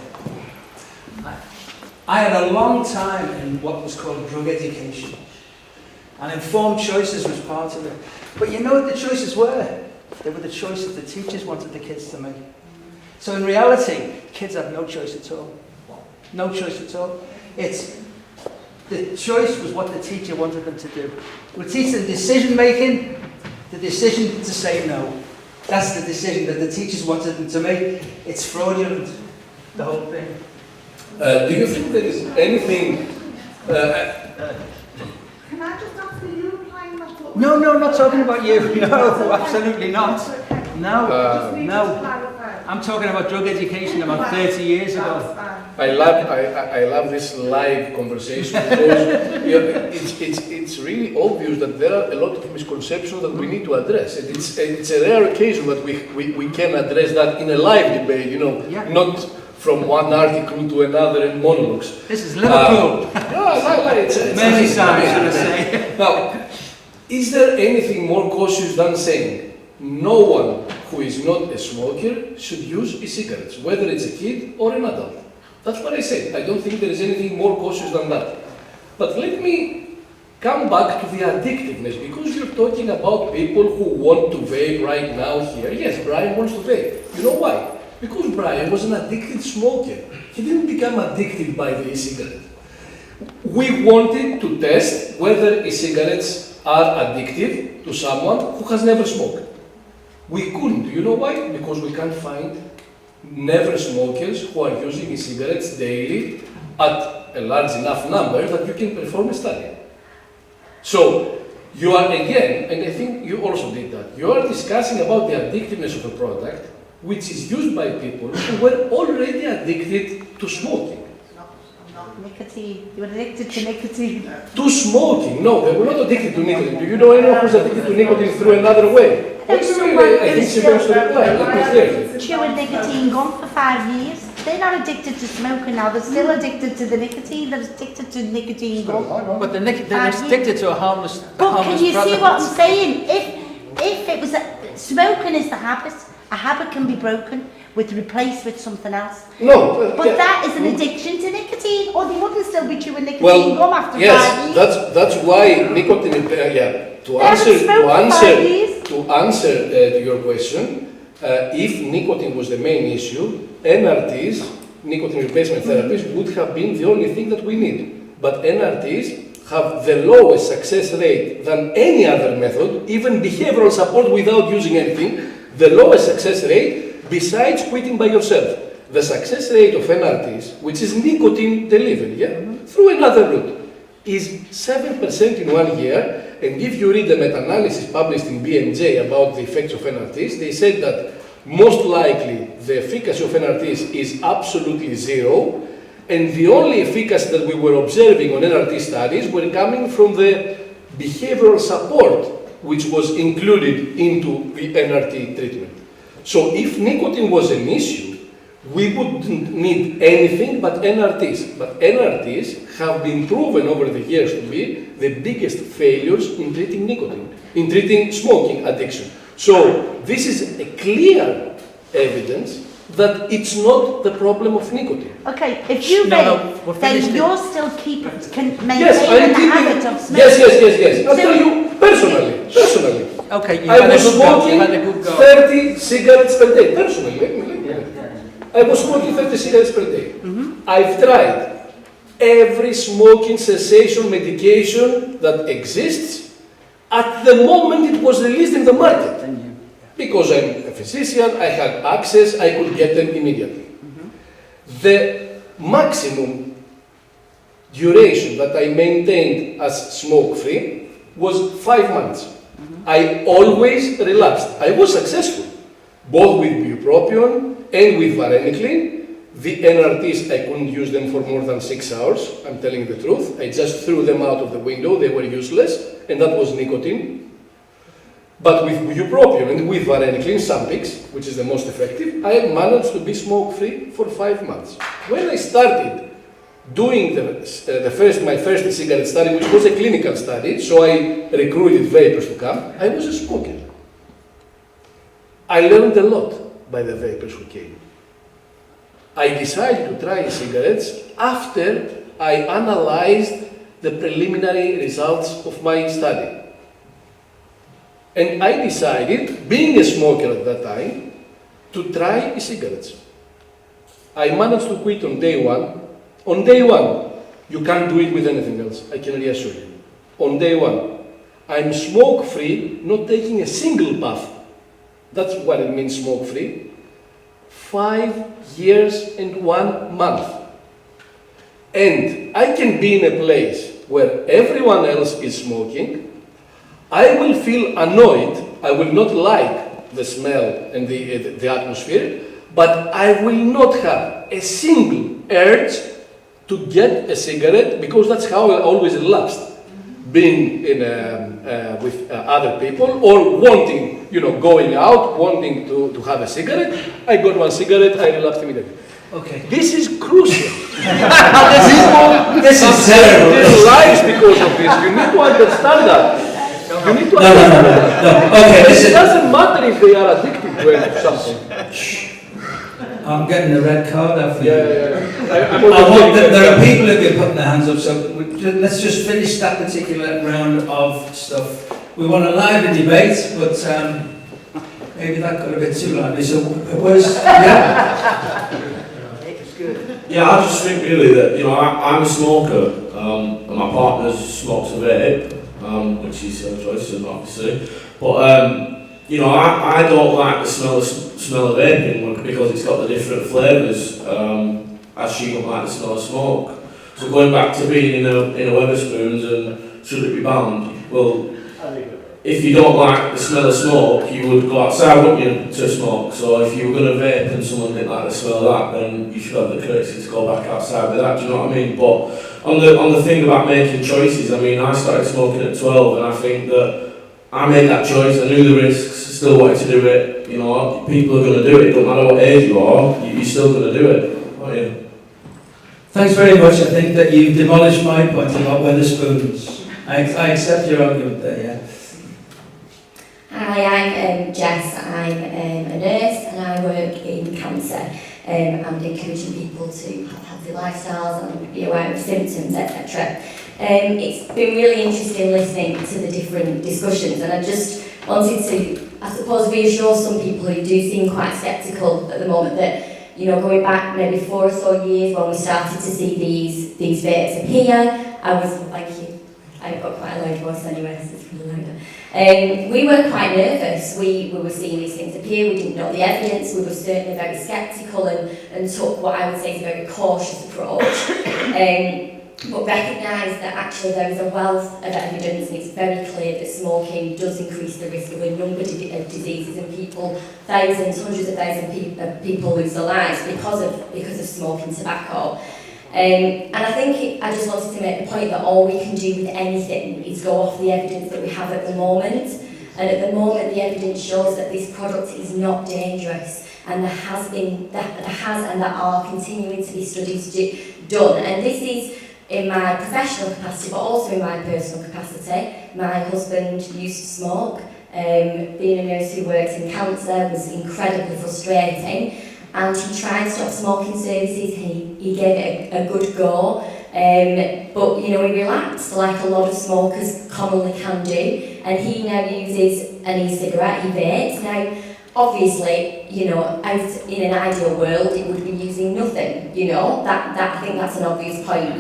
I had a long time in what was called drug education, and informed choices was part of it. But you know what the choices were? They were the choices the teachers wanted the kids to make. So in reality, kids have no choice at all. No choice at all. The choice was what the teacher wanted them to do. We'll teach them decision making, the decision to say no. That's the decision that the teachers wanted them to make. It's fraudulent, the whole thing. Do you think there is anything... Can I just ask, are you applying that to... No, not talking about you. No, absolutely not. No, no. I'm talking about drug education about 30 years ago. I love this live conversation because it's really obvious that there are a lot of misconceptions that we need to address. It's a rare occasion that we can address that in a live debate, you know, not from one article to another and monologues. This is Liverpool. Many times, should I say. Now, is there anything more cautious than saying no one who is not a smoker should use e-cigarettes, whether it's a kid or an adult? That's what I said. I don't think there is anything more cautious than that. But let me come back to the addictiveness, because you're talking about people who want to vape right now here. Yes, Brian wants to vape. You know why? Because Brian was an addicted smoker. He didn't become addicted by the e-cigarette. We wanted to test whether e-cigarettes are addictive to someone who has never smoked. We couldn't. You know why? Because we can't find never smokers who are using e-cigarettes daily at a large enough number that you can perform a study. So, you are again, and I think you also did that, you are discussing about the addictiveness of a product which is used by people who were already addicted to smoking. Nicotine. You were addicted to nicotine. To smoking? No, they were not addicted to nicotine. Do you know anyone who's addicted to nicotine through another way? I think she wants to reply. Let me hear. Chewing nicotine gum for 5 years. They're not addicted to smoking now. They're still addicted to the nicotine. They're addicted to nicotine gum. But they're addicted to a harmless product. But can you see what I'm saying? If it was smoking is the habit, a habit can be broken replaced with something else. No, but that is an addiction to nicotine, or they wouldn't still be chewing nicotine gum after 5 years. Yes, that's why nicotine. To answer to your question, if nicotine was the main issue, NRTs, nicotine replacement therapies, would have been the only thing that we need. But NRTs have the lowest success rate than any other method, even behavioral support without using anything, the lowest success rate besides quitting by yourself. The success rate of NRTs, which is nicotine delivery, through another route, is 7% in 1 year. And if you read the meta-analysis published in BMJ about the effects of NRTs, they said that most likely the efficacy of NRTs is absolutely zero, and the only efficacy that we were observing on NRT studies were coming from the behavioral support which was included into the NRT treatment. So if nicotine was an issue, we wouldn't need anything but NRTs. But NRTs have been proven over the years to be the biggest failures in treating nicotine, in treating smoking addiction. So this is a clear evidence that it's not the problem of nicotine. Okay, if you vape, then you're still maintaining the habit of smoking. Yes. I'll tell you personally. Okay, I was smoking 30 cigarettes per day. Personally, I was smoking 30 cigarettes per day. I've tried every smoking cessation medication that exists at the moment it was released in the market. Because I'm a physician, I had access, I could get them immediately. The maximum duration that I maintained as smoke-free was 5 months. I always relapsed. I was successful, both with bupropion and with varenicline. The NRTs, I couldn't use them for more than 6 hours, I'm telling the truth. I just threw them out of the window, they were useless, and that was nicotine. But with bupropion and with varenicline, Sampix, which is the most effective, I managed to be smoke-free for 5 months. When I started doing my first cigarette study, which was a clinical study, so I recruited vapers to come, I was a smoker. I learned a lot by the vapers who came. I decided to try cigarettes after I analyzed the preliminary results of my study. And I decided, being a smoker at that time, to try cigarettes. I managed to quit on day one. On day one, you can't do it with anything else, I can reassure you. On day one, I'm smoke-free, not taking a single puff. That's what it means, smoke-free. 5 years and 1 month. And I can be in a place where everyone else is smoking. I will feel annoyed, I will not like the smell and the atmosphere, but I will not have a single urge to get a cigarette, because that's how I always relapsed. Being with other people, or wanting, going out, wanting to have a cigarette, I got one cigarette, I relapsed immediately. Okay. This is crucial. This is terrible. Their lives because of this. You need to understand that. You need to understand that. No. Okay, listen. It doesn't matter if they are addicted to something. I'm getting a red card out for you. Yeah. There are people who've been putting their hands up, so let's just finish that particular round of stuff. We want a lively debate, but maybe that got a bit too lively. So it was, Yeah, I just think really that, I'm a smoker, and my partner smokes a vape, which is her choice, obviously. But, I don't like the smell of vaping because it's got the different flavours, as she don't like the smell of smoke. So going back to being in a Wetherspoons and should it be banned? Well, if you don't like the smell of smoke, you would go outside, wouldn't you, to smoke? So if you were going to vape and someone didn't like the smell of that, then you should have the courtesy to go back outside with that, do you know what I mean? But on the thing about making choices, I started smoking at 12, and I think that I made that choice, I knew the risks, still wanted to do it. People are going to do it, don't matter what age you are, you're still going to do it, aren't you? thanks very much. I think that you've demolished my point about Wetherspoons. I accept your argument there, yeah. Hi, I'm Jess. I'm a nurse and I work in cancer. I'm encouraging people to have healthy lifestyles and be aware of symptoms, etc. It's been really interesting listening to the different discussions, and I just wanted to, I suppose, reassure some people who do seem quite sceptical at the moment that, going back maybe 4 or so years when we started to see these vapes appear, I was, thank you, I've got quite a loud voice anyway, so it's really louder. We were quite nervous. We were seeing these things appear, we didn't know the evidence, we were certainly very sceptical and took what I would say is a very cautious approach. But recognise that actually there is a wealth of evidence, and it's very clear that smoking does increase the risk of a number of diseases, and people, hundreds of thousands of people lose their lives because of smoking tobacco. And I think I just wanted to make the point that all we can do with anything is go off the evidence that we have at the moment. And at the moment, the evidence shows that this product is not dangerous, and there are continuing to be studies done. And this is in my professional capacity, but also in my personal capacity. My husband used to smoke. Being a nurse who worked in cancer was incredibly frustrating. And he tried to stop smoking services, he gave it a good go, but he relapsed like a lot of smokers commonly can do, and he now uses an e-cigarette, he vapes. Now, obviously, out in an ideal world, it would be using nothing, that I think that's an obvious point,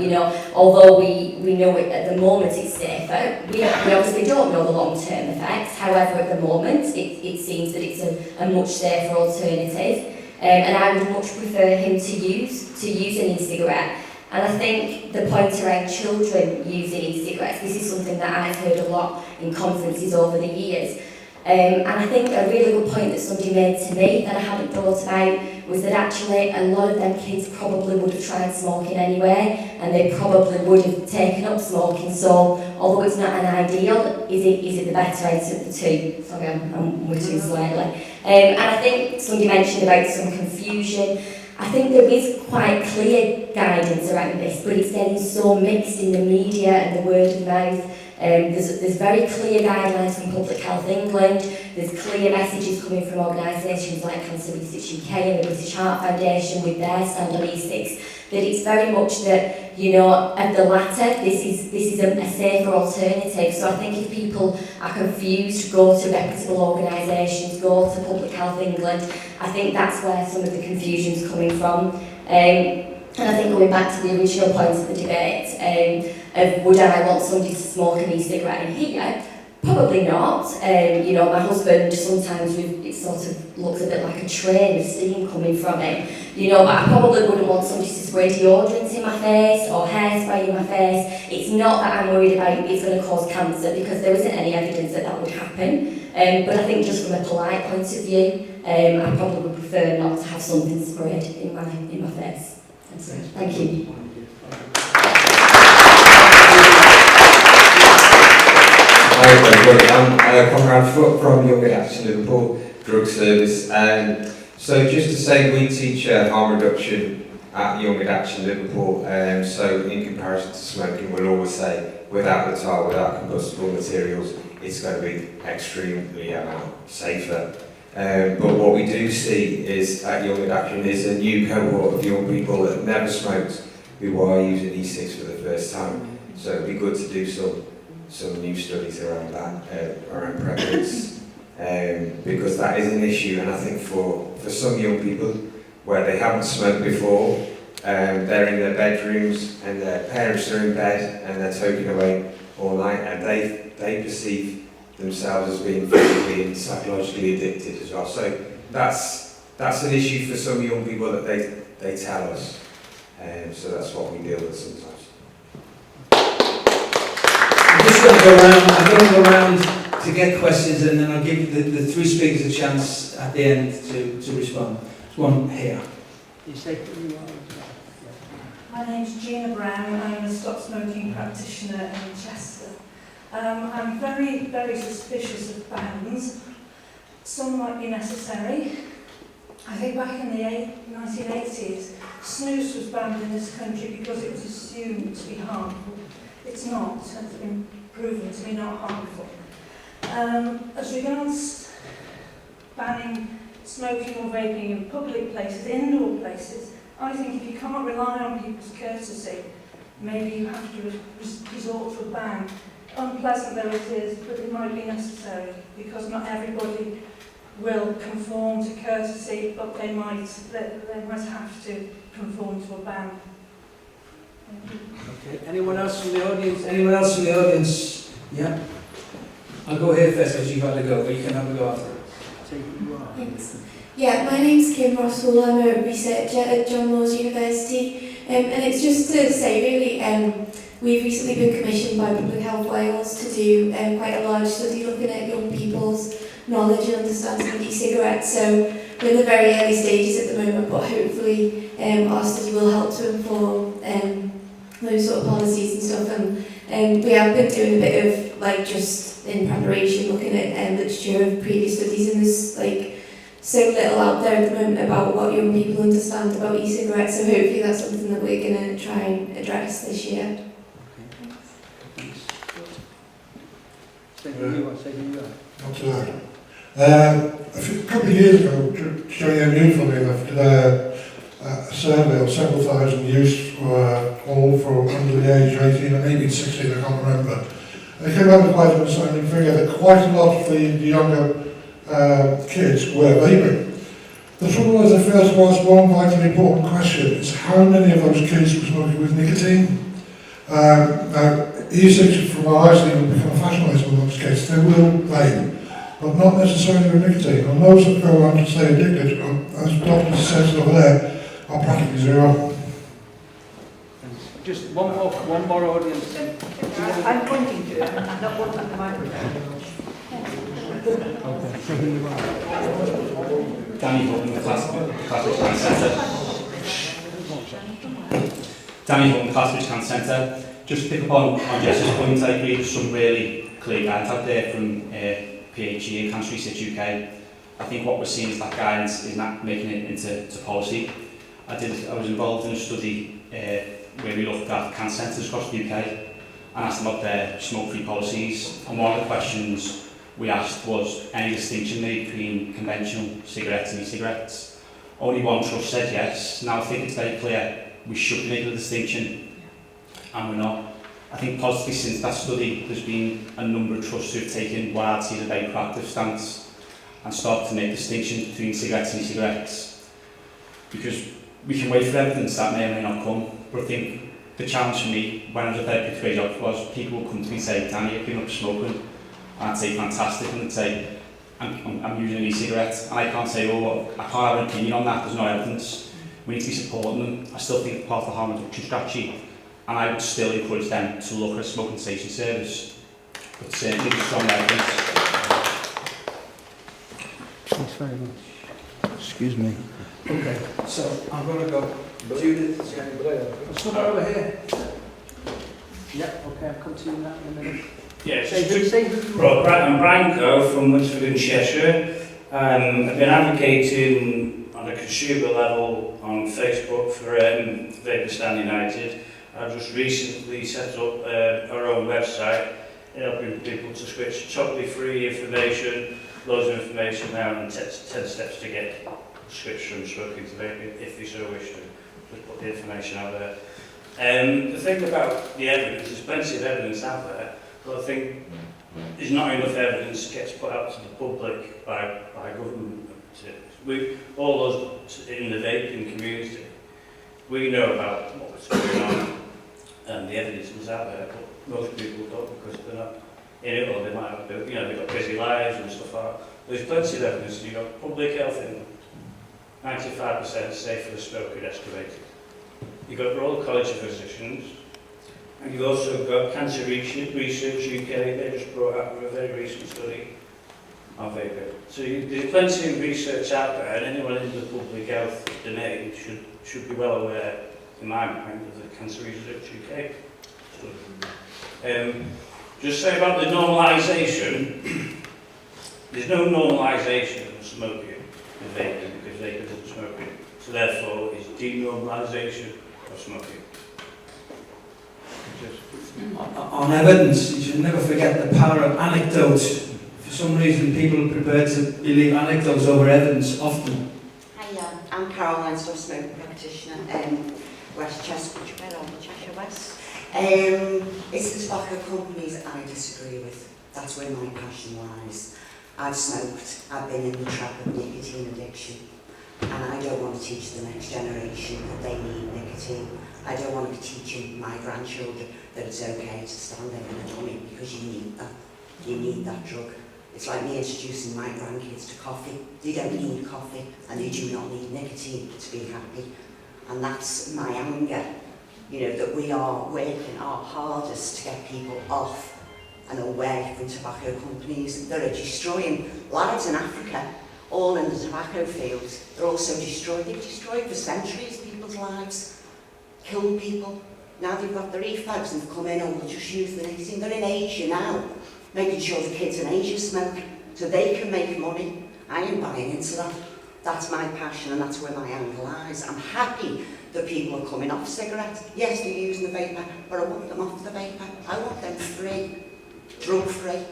although we know it at the moment it's safer, we obviously don't know the long-term effects. However, at the moment, it seems that it's a much safer alternative. And I would much prefer him to use an e-cigarette. And I think the point around children using e-cigarettes, this is something that I've heard a lot in conferences over the years. And I think a really good point that somebody made to me that I hadn't thought about was that actually a lot of them kids probably would have tried smoking anyway, and they probably would have taken up smoking. So although it's not an ideal, is it the better out of the two? Sorry, I'm wittering slightly. And I think somebody mentioned about some confusion. I think there is quite clear guidance around this, but it's getting so mixed in the media and the word of mouth. There's very clear guidelines from Public Health England, there's clear messages coming from organisations like Cancer Research UK and the British Heart Foundation with their stand on e-cigs that it's very much that, you know, of the latter, this is a safer alternative. So I think if people are confused, go to reputable organisations, go to Public Health England, I think that's where some of the confusion's coming from. And I think going back to the original point of the debate, of would I want somebody to smoke an e-cigarette in here? Probably not. You know, my husband, sometimes it sort of looks a bit like a train of steam coming from it. You know, but I probably wouldn't want somebody to spray deodorant in my face or hairspray in my face. It's not that I'm worried about it's going to cause cancer, because there isn't any evidence that that would happen. But I think just from a polite point of view, I probably would prefer not to have something sprayed in my face. Thank you. Hi everybody, I'm Conrad Foote from Young Addiction Liverpool Drug Service. So just to say, we teach harm reduction at Young Addiction Liverpool, so in comparison to smoking, we'll always say without the tar, without combustible materials, it's going to be extremely safer. But what we do see is at Young Addiction is a new cohort of young people that never smoked who are using e-cigs for the first time. So it'd be good to do some new studies around that, around prevalence, because that is an issue. And I think for some young people where they haven't smoked before, they're in their bedrooms and their parents are in bed and they're toking away all night, and they perceive themselves as being physically and psychologically addicted as well. So that's an issue for some young people that they tell us, so that's what we deal with sometimes. I'm just going to go around. I'm going to go around to get questions, and then I'll give the three speakers a chance at the end to respond. There's one here. You say who you are? My name's Gina Brown. I'm a stop smoking practitioner in Leicester. I'm very, very suspicious of bans. Some might be necessary. I think back in the 1980s, snus was banned in this country because it was assumed to be harmful. It's not. It's been proven to be not harmful. As regards banning smoking or vaping in public places, indoor places, I think if you can't rely on people's courtesy, maybe you have to resort to a ban. Unpleasant though it is, but it might be necessary, because not everybody will conform to courtesy, but they might have to conform to a ban. Okay. Anyone else from the audience? Anyone else from the audience? Yeah. I'll go here first because you've had a go, but you can have a go after. Thanks. Yeah, my name's Kim Rosswell. I'm a researcher at John Laws University, and it's just to say really, we've recently been commissioned by Public Health Wales to do quite a large study looking at young people's knowledge and understanding of e-cigarettes. So we're in the very early stages at the moment, but hopefully our study will help to inform those sort of policies and stuff. And we have been doing a bit of, like, just in preparation, looking at literature of previous studies, and there's so little out there at the moment about what young people understand about e-cigarettes. So hopefully that's something that we're going to try and address this year. A couple of years ago, JMU, funny enough, did a survey of several thousand youths all from under the age of 18 and maybe 16, I can't remember. And it came out with quite an astounding figure that quite a lot of the younger kids were vaping. The trouble was, they failed to ask one vitally important question, is how many of those kids were smoking with nicotine? Now, e-cigarettes from our eyes will become fashionized in those kids. They will vape, but not necessarily with nicotine. And those that go on to stay addicted, as Dr. says over there, are practically zero. Just one more audience. I'm pointing to it, I'm not wanting the microphone. Danny Hutton, the Classic Cancer Centre. Danny Hutton, Classic Cancer Centre. Just to pick up on Jess's point, I agree there's some really clear guidance out there from PHE and Cancer Research UK. I think what we're seeing is that guidance is not making it into policy. I was involved in a study where we looked at cancer centres across the UK and asked them about their smoke-free policies. And one of the questions we asked was any distinction made between conventional cigarettes and e-cigarettes. Only one trust said yes. Now I think it's very clear we should be making a distinction, and we're not. I think positively since that study, there's been a number of trusts who have taken what I'd see as a very proactive stance and started to make distinctions between cigarettes and e-cigarettes. Because we can wait for evidence that may or may not come, but I think the challenge for me when I was a therapeutic radiographer was people would come to me and say, Danny, I've given up smoking. And I'd say, fantastic, and they'd say, I'm using an e-cigarette. And I can't say, oh, well, I can't have an opinion on that, there's no evidence. We need to be supporting them. I still think it's part of the harm reduction strategy. And I would still encourage them to look at a smoking cessation service. But certainly strong evidence. Thanks very much. Excuse me. Okay, so I'm going to go. Judith, let's come over here. Yep, okay, I'll come to you now in a minute. Yes, I'm Brian Coe from Winsford in Cheshire. I've been advocating on a consumer level on Facebook for Vaping and Unedited. I've just recently set up our own website, helping people to switch totally free information, loads of information now, and 10 steps to get switched from smoking to vaping if you so wish to. Just put the information out there. The thing about the evidence, there's plenty of evidence out there, but I think there's not enough evidence that gets put out to the public by government. All those in the vaping community, we know about what's going on, and the evidence is out there, but most people don't because they're not in it, or they might have, they've got busy lives and stuff like that. There's plenty of evidence. You've got public health in 95% safe for the smoker estimated. You've got Royal College of Physicians, and you've also got Cancer Research UK. They just brought out a very recent study on vaping. So there's plenty of research out there, and anyone in the public health domain should be well aware, in my mind, of the Cancer Research UK study. Just say about the normalisation, there's no normalisation of smoking in vaping because vaping isn't smoking. So therefore, it's denormalisation of smoking. On evidence, you should never forget the power of anecdotes. For some reason, people are prepared to believe anecdotes over evidence often. Hi, I'm Caroline, smoking practitioner, West Chester, Cheshire West. It's the tobacco companies I disagree with. That's where my passion lies. I've smoked, I've been in the trap of nicotine addiction, and I don't want to teach the next generation that they need nicotine. I don't want to be teaching my grandchildren that it's okay to stand there in a tummy because you need that. You need that drug. It's like me introducing my grandkids to coffee. They don't need coffee, and they do not need nicotine to be happy. And that's my anger, that we are working our hardest to get people off and away from tobacco companies that are destroying lives in Africa, all in the tobacco fields. They're also destroyed. They've destroyed for centuries people's lives, killed people. Now they've got their e-fags and they've come in and will just use the nicotine. They're in Asia now, making sure the kids in Asia smoke so they can make money. I am buying into that. That's my passion and that's where my anger lies. I'm happy that people are coming off cigarettes. Yes, they're using the vapor, but I want them off the vapor. I want them free, drug-free.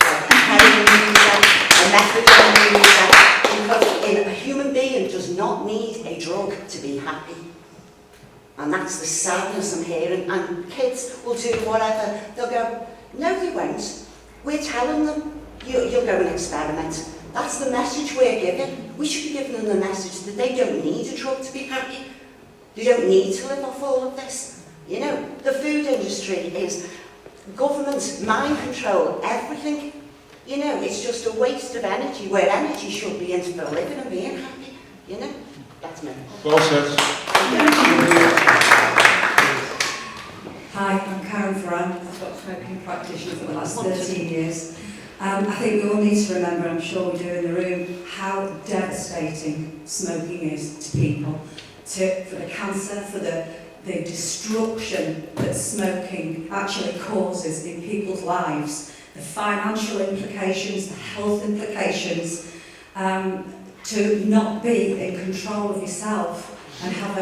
Like a heroin user, a methadone user, because a human being does not need a drug to be happy. And that's the sadness I'm hearing. And kids will do whatever. They'll go, no they won't. We're telling them, you'll go and experiment. That's the message we're giving. We should be giving them the message that they don't need a drug to be happy. They don't need to live off all of this. The food industry is government, mind control, everything. It's just a waste of energy, where energy should be into the living and being happy. That's me. Well said. Hi, I'm Karen Ferran. I've got smoking practitioner for the last 13 years. I think we all need to remember, I'm sure we do in the room, how devastating smoking is to people, for the cancer, for the destruction that smoking actually causes in people's lives, the financial implications, the health implications, to not be in control of yourself and have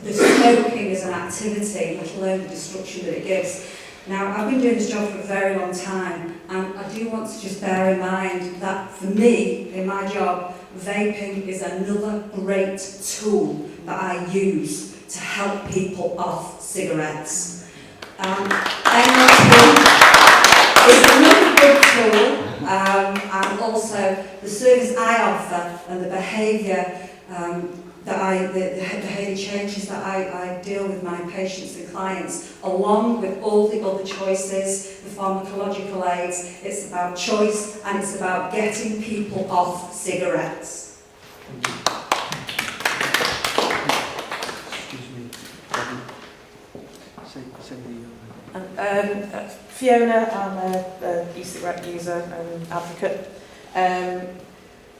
the smoking as an activity, let alone the destruction that it gives. Now, I've been doing this job for a very long time, and I do want to just bear in mind that for me, in my job, vaping is another great tool that I use to help people off cigarettes. NLP is another good tool, and also the service I offer and the behaviour the behaviour changes that I deal with my patients and clients, along with all the other choices, the pharmacological aids. It's about choice and it's about getting people off cigarettes. Fiona, I'm an e-cigarette user and advocate.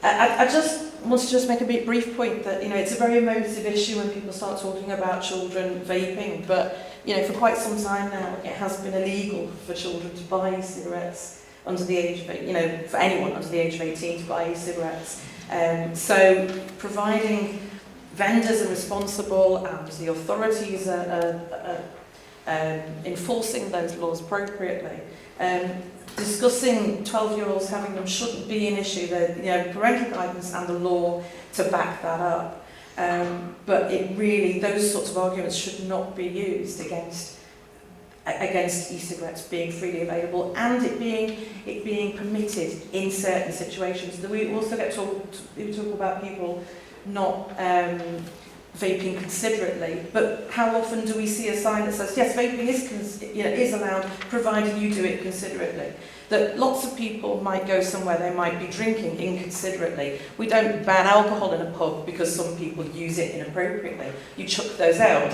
I just want to make a brief point that, it's a very emotive issue when people start talking about children vaping, but, for quite some time now, it has been illegal for children to buy e-cigarettes under the age of, for anyone under the age of 18 to buy e-cigarettes. So providing vendors are responsible and the authorities are enforcing those laws appropriately. Discussing 12-year-olds having them shouldn't be an issue. Parental guidance and the law to back that up. But those sorts of arguments should not be used against e-cigarettes being freely available and it being permitted in certain situations. We also talk about people not vaping considerately, but how often do we see a sign that says yes, vaping is allowed, provided you do it considerately? That lots of people might go somewhere, they might be drinking inconsiderately. We don't ban alcohol in a pub because some people use it inappropriately. You chuck those out,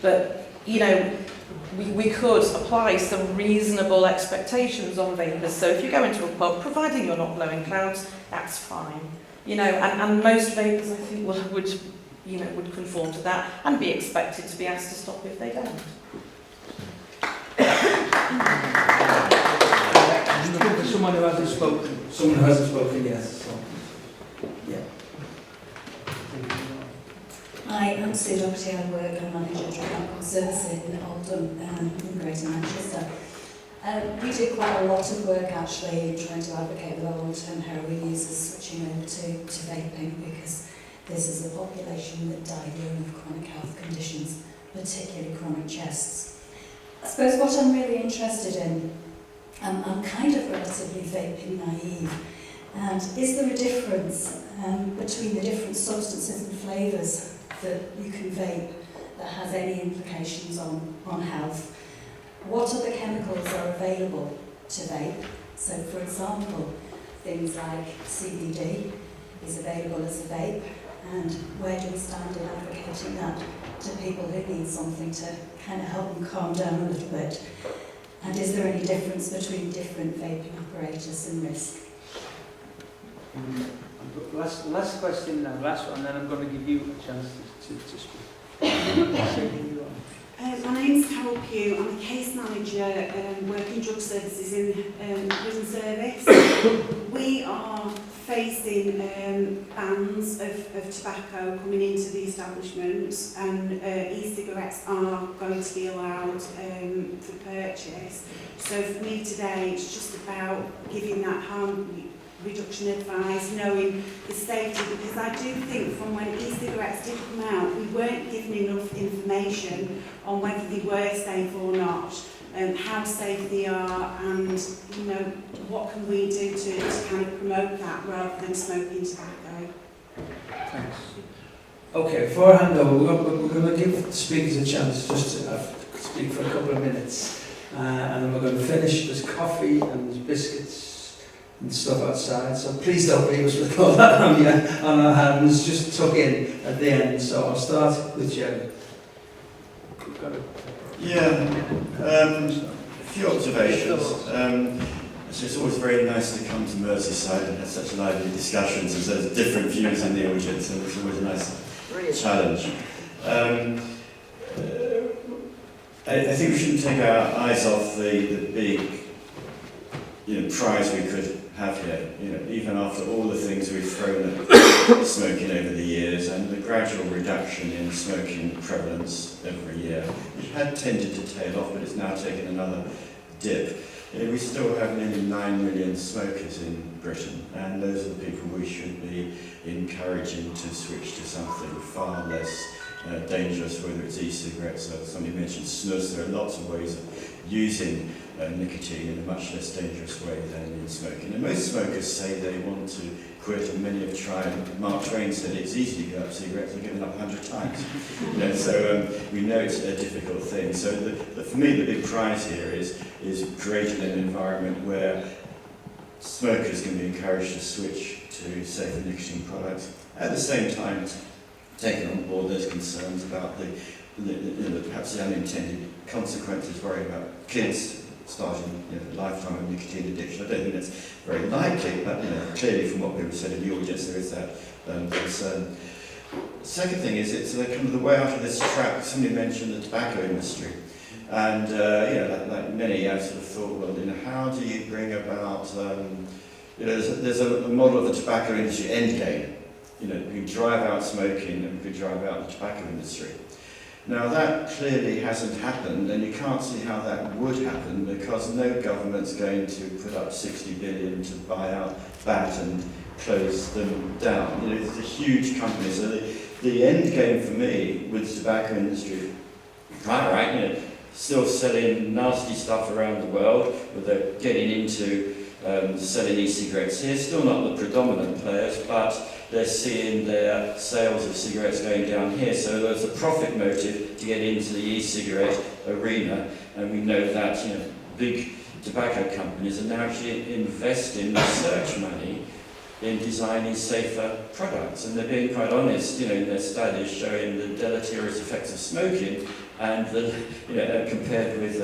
but we could apply some reasonable expectations on vapers. So if you go into a pub, providing you're not blowing clouds, that's fine. And most vapers, I think, would conform to that and be expected to be asked to stop if they don't. Someone who hasn't spoken. Someone who hasn't spoken, yes. So, yeah. Hi, I'm Sue Doherty. I work and manage a drug alcohol service in Oldham in Greater Manchester. We do quite a lot of work actually in trying to advocate with our long-term heroin users switching over to vaping, because this is a population that die young of chronic health conditions, particularly chronic chests. I suppose what I'm really interested in, I'm kind of relatively vaping naive, and is there a difference between the different substances and flavours that you can vape that has any implications on health? What other chemicals are available to vape? So for example, things like CBD is available as a vape, and where do we stand in advocating that to people who need something to kind of help them calm down a little bit? And is there any difference between different vaping apparatus and risk? Last question now, last one, and then I'm going to give you a chance to speak. My name's Carol Pugh. I'm a case manager working drug services in prison service. We are facing bans of tobacco coming into the establishments, and e-cigarettes are going to be allowed for purchase. So for me today, it's just about giving that harm reduction advice, knowing the safety, because I do think from when e-cigarettes did come out, we weren't given enough information on whether they were safe or not, how safe they are, and what can we do to kind of promote that rather than smoking tobacco. Thanks. Okay, before I hand over, we're going to give the speakers a chance just to speak for a couple of minutes, and then we're going to finish. There's coffee and there's biscuits and stuff outside, so please don't leave us with all that on our hands. Just tuck in at the end. So I'll start with Jerry. A few observations. It's always very nice to come to Merseyside and have such lively discussions, as there's different views in the audience, and it's always a nice challenge. I think we shouldn't take our eyes off the big prize we could have here, even after all the things we've thrown at smoking over the years and the gradual reduction in smoking prevalence every year. It had tended to tail off, but it's now taken another dip. We still have nearly 9 million smokers in Britain, and those are the people we should be encouraging to switch to something far less dangerous, whether it's e-cigarettes or somebody mentioned snus. There are lots of ways of using nicotine in a much less dangerous way than in smoking. And most smokers say they want to quit, and many have tried. Mark Twain said it's easy to give up cigarettes, I've given up 100 times. So we know it's a difficult thing. So for me, the big prize here is creating an environment where smokers can be encouraged to switch to safer nicotine products. At the same time, taking on board those concerns about perhaps the unintended consequences, worrying about kids starting a lifetime of nicotine addiction. I don't think that's very likely, but clearly from what people said in the audience, there is that concern. The second thing is it's kind of the way out of this trap. Somebody mentioned the tobacco industry, and like many, I sort of thought, well, how do you bring about? There's a model of the tobacco industry end game. We can drive out smoking and we can drive out the tobacco industry. Now that clearly hasn't happened, and you can't see how that would happen because no government's going to put up 60 billion to buy out BAT and close them down. It's a huge company, so the end game for me with the tobacco industry, right, still selling nasty stuff around the world, where they're getting into selling e-cigarettes here, still not the predominant players, but they're seeing their sales of cigarettes going down here, so there's a profit motive to get into the e-cigarette arena, and we know that big tobacco companies are now actually investing research money in designing safer products, and they're being quite honest, in their studies showing the deleterious effects of smoking and compared with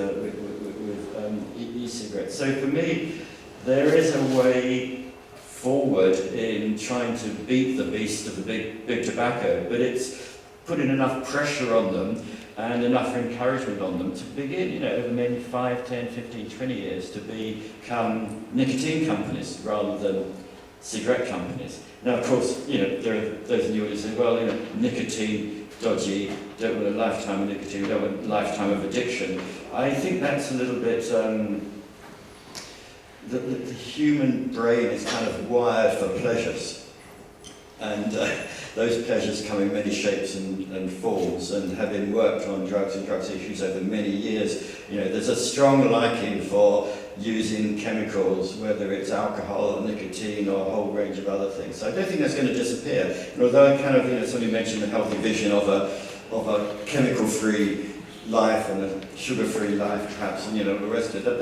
e-cigarettes. So for me, there is a way forward in trying to beat the beast of the big tobacco, but it's putting enough pressure on them and enough encouragement on them to begin, over maybe 5, 10, 15, 20 years to become nicotine companies rather than cigarette companies. Now, of course, there are those in the audience who say, well, nicotine, dodgy, don't want a lifetime of nicotine, don't want a lifetime of addiction. I think that's a little bit... The human brain is kind of wired for pleasures, and those pleasures come in many shapes and forms, and having worked on drugs and drugs issues over many years, there's a strong liking for using chemicals, whether it's alcohol or nicotine or a whole range of other things. So I don't think that's going to disappear. And although I kind of, somebody mentioned the healthy vision of a chemical-free life and a sugar-free life, perhaps, and the rest of it.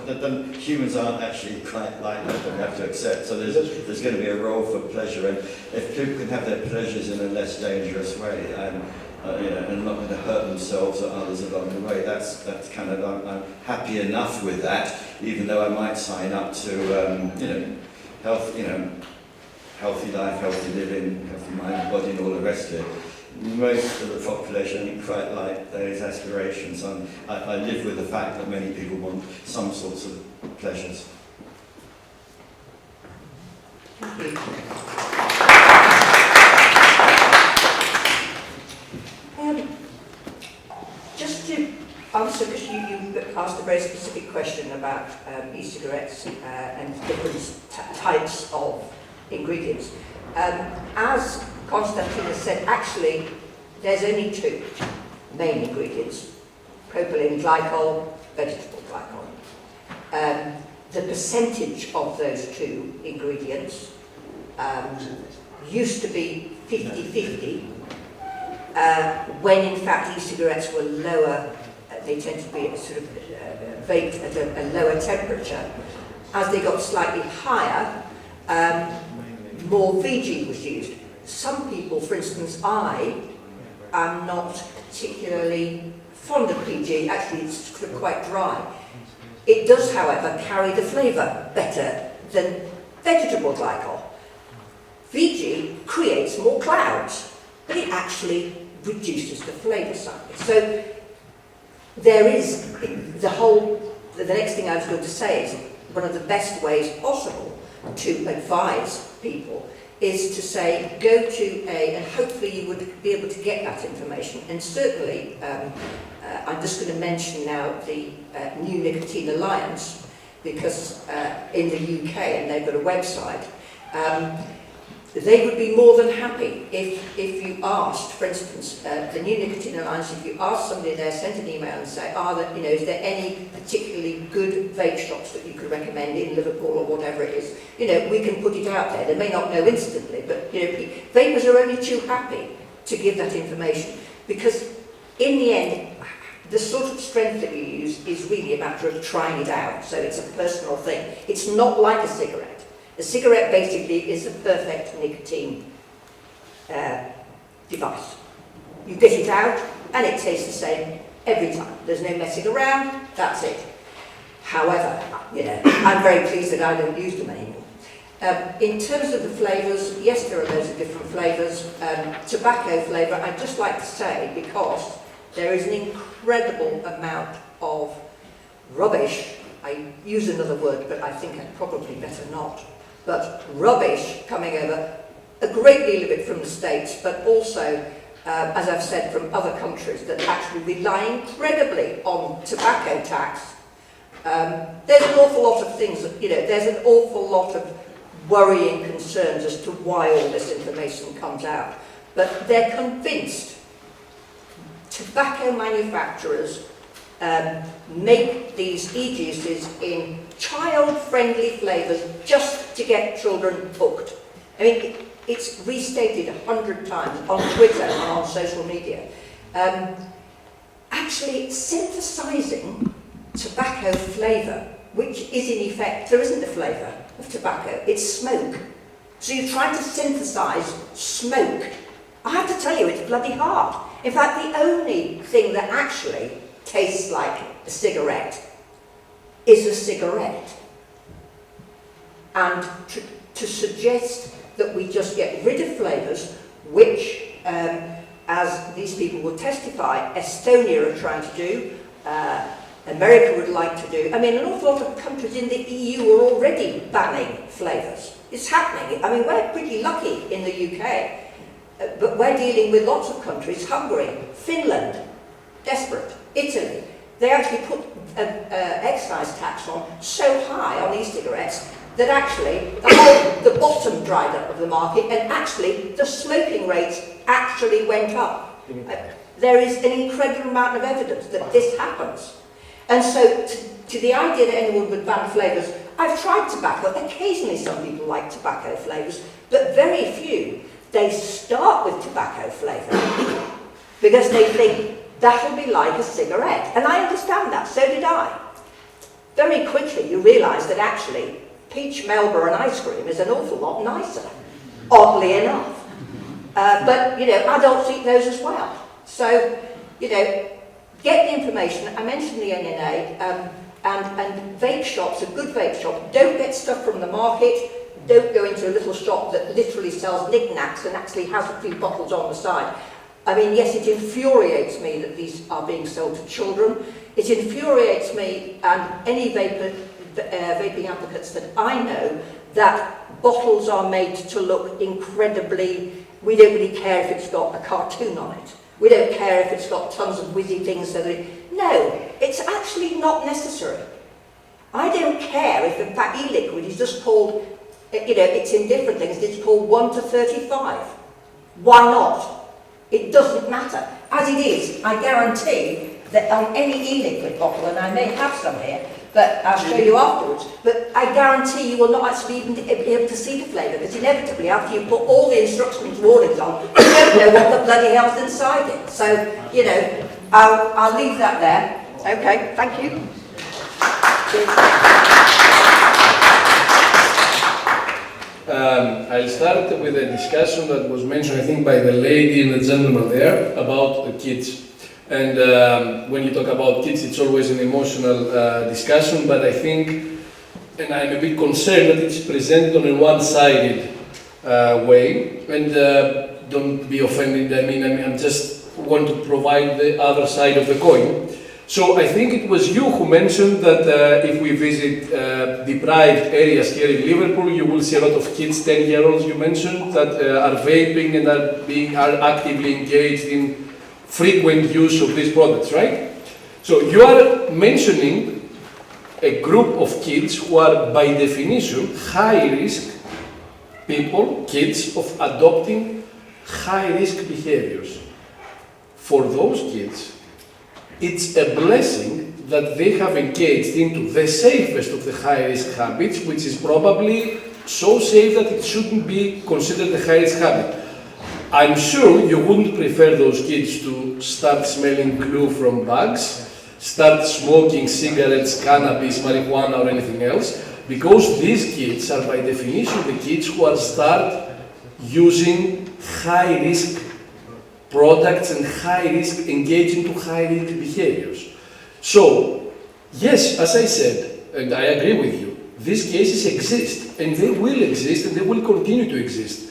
That humans aren't actually quite like that. We have to accept. So there's going to be a role for pleasure, and if people can have their pleasures in a less dangerous way, and not going to hurt themselves or others along the way, that's kind of I'm happy enough with that. Even though I might sign up to healthy life, healthy living, healthy mind, body, and all the rest of it. Most of the population ain't quite like those aspirations. I live with the fact that many people want some sorts of pleasures. Thank you. Just to answer, because you asked a very specific question about e-cigarettes and different types of ingredients. As Constantina said, actually, there's only two main ingredients: propylene glycol, vegetable glycol. The percentage of those two ingredients used to be 50-50, when in fact e-cigarettes were lower. They tend to be sort of vaped at a lower temperature. As they got slightly higher, more VG was used. Some people, for instance, I am not particularly fond of PG. Actually, it's quite dry. It does, however, carry the flavour better than vegetable glycol. VG creates more clouds, but it actually reduces the flavour slightly. So there is the next thing I was going to say is one of the best ways possible to advise people is to say, go to and hopefully you would be able to get that information. And certainly, I'm just going to mention now the New Nicotine Alliance. because in the UK, and they've got a website, they would be more than happy if you asked, for instance, the New Nicotine Alliance, if you asked somebody there, sent an email and say, is there any particularly good vape shops that you could recommend in Liverpool or whatever it is, we can put it out there. They may not know instantly, but vapers are only too happy to give that information, because in the end, the sort of strength that you use is really a matter of trying it out, so it's a personal thing. It's not like a cigarette. A cigarette basically is a perfect nicotine device. You get it out and it tastes the same every time. There's no messing around, that's it. However, I'm very pleased that I don't use them anymore. In terms of the flavours, yes, there are loads of different flavours. Tobacco flavour, I'd just like to say, because there is an incredible amount of rubbish. I use another word, but I think I'd probably better not. But rubbish coming over, a great deal of it from the States, but also, as I've said, from other countries that actually rely incredibly on tobacco tax. There's an awful lot of things, there's an awful lot of worrying concerns as to why all this information comes out. But they're convinced tobacco manufacturers make these e-juices in child-friendly flavours just to get children hooked. I mean, it's restated 100 times on Twitter and on social media. Actually, synthesising tobacco flavour, which is in effect, there isn't a flavour of tobacco, it's smoke. So you try to synthesise smoke. I have to tell you, it's bloody hard. In fact, the only thing that actually tastes like a cigarette is a cigarette. And to suggest that we just get rid of flavours, which, as these people will testify, Estonia are trying to do, America would like to do. I mean, an awful lot of countries in the EU are already banning flavours. It's happening. I mean, we're pretty lucky in the UK, but we're dealing with lots of countries, Hungary, Finland, desperate, Italy. They actually put excise tax on so high on e-cigarettes that actually the bottom dried up of the market, and actually the smoking rates actually went up. There is an incredible amount of evidence that this happens. And so to the idea that anyone would ban flavours, I've tried tobacco. Occasionally some people like tobacco flavours, but very few. They start with tobacco flavour because they think that'll be like a cigarette. And I understand that, so did I. Very quickly you realise that actually peach Melbourne ice cream is an awful lot nicer, oddly enough. But, adults eat those as well. So, get the information. I mentioned the NNA, and vape shops, a good vape shop, don't get stuff from the market. Don't go into a little shop that literally sells knickknacks and actually has a few bottles on the side. I mean, yes, it infuriates me that these are being sold to children. It infuriates me and any vaping advocates that I know that bottles are made to look incredibly, we don't really care if it's got a cartoon on it. We don't care if it's got tons of whizzy things. No, it's actually not necessary. I don't care if in fact e-liquid is just called, it's in different things, it's called 1 to 35. Why not? It doesn't matter. As it is, I guarantee that on any e-liquid bottle, and I may have some here, but I'll show you afterwards, but I guarantee you will not actually even be able to see the flavour, because inevitably after you put all the instructions warnings on, you don't know what the bloody hell's inside it. So, I'll leave that there. Okay, thank you. I'll start with a discussion that was mentioned, I think, by the lady and the gentleman there about the kids. And when you talk about kids, it's always an emotional discussion, but I think, and I'm a bit concerned that it's presented on a one-sided way. And don't be offended, I mean, I just want to provide the other side of the coin. So I think it was you who mentioned that if we visit deprived areas here in Liverpool, you will see a lot of kids, 10-year-olds you mentioned, that are vaping and are actively engaged in frequent use of these products, right? So you are mentioning a group of kids who are by definition high risk people, kids of adopting high risk behaviors. For those kids, it's a blessing that they have engaged into the safest of the high risk habits, which is probably so safe that it shouldn't be considered a high risk habit. I'm sure you wouldn't prefer those kids to start smelling glue from bags, start smoking cigarettes, cannabis, marijuana, or anything else, because these kids are by definition the kids who are start using high-risk products and high-risk, engaging to high-risk behaviors. So, yes, as I said, and I agree with you, these cases exist, and they will exist, and they will continue to exist.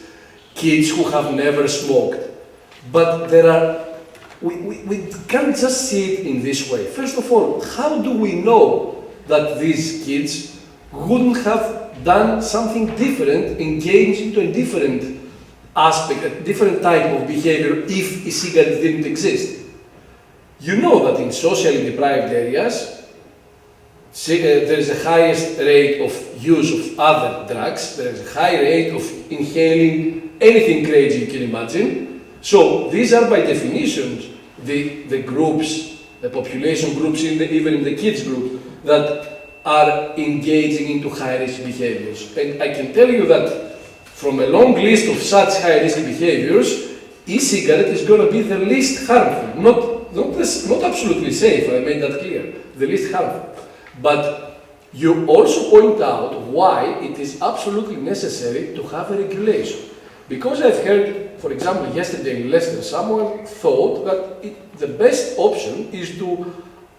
Kids who have never smoked. But there are, we can't just see it in this way. First of all, how do we know that these kids wouldn't have done something different, engaged into a different aspect, a different type of behavior if e-cigarettes didn't exist? You know that in socially deprived areas, there is a highest rate of use of other drugs, there is a high rate of inhaling anything crazy you can imagine. So these are by definition the groups, the population groups, even in the kids group, that are engaging into high-risk behaviors. And I can tell you that from a long list of such high-risk behaviors, e-cigarette is going to be the least harmful, not absolutely safe, I made that clear, the least harmful. But you also point out why it is absolutely necessary to have a regulation. Because I've heard, for example, yesterday in Leicester, someone thought that the best option is to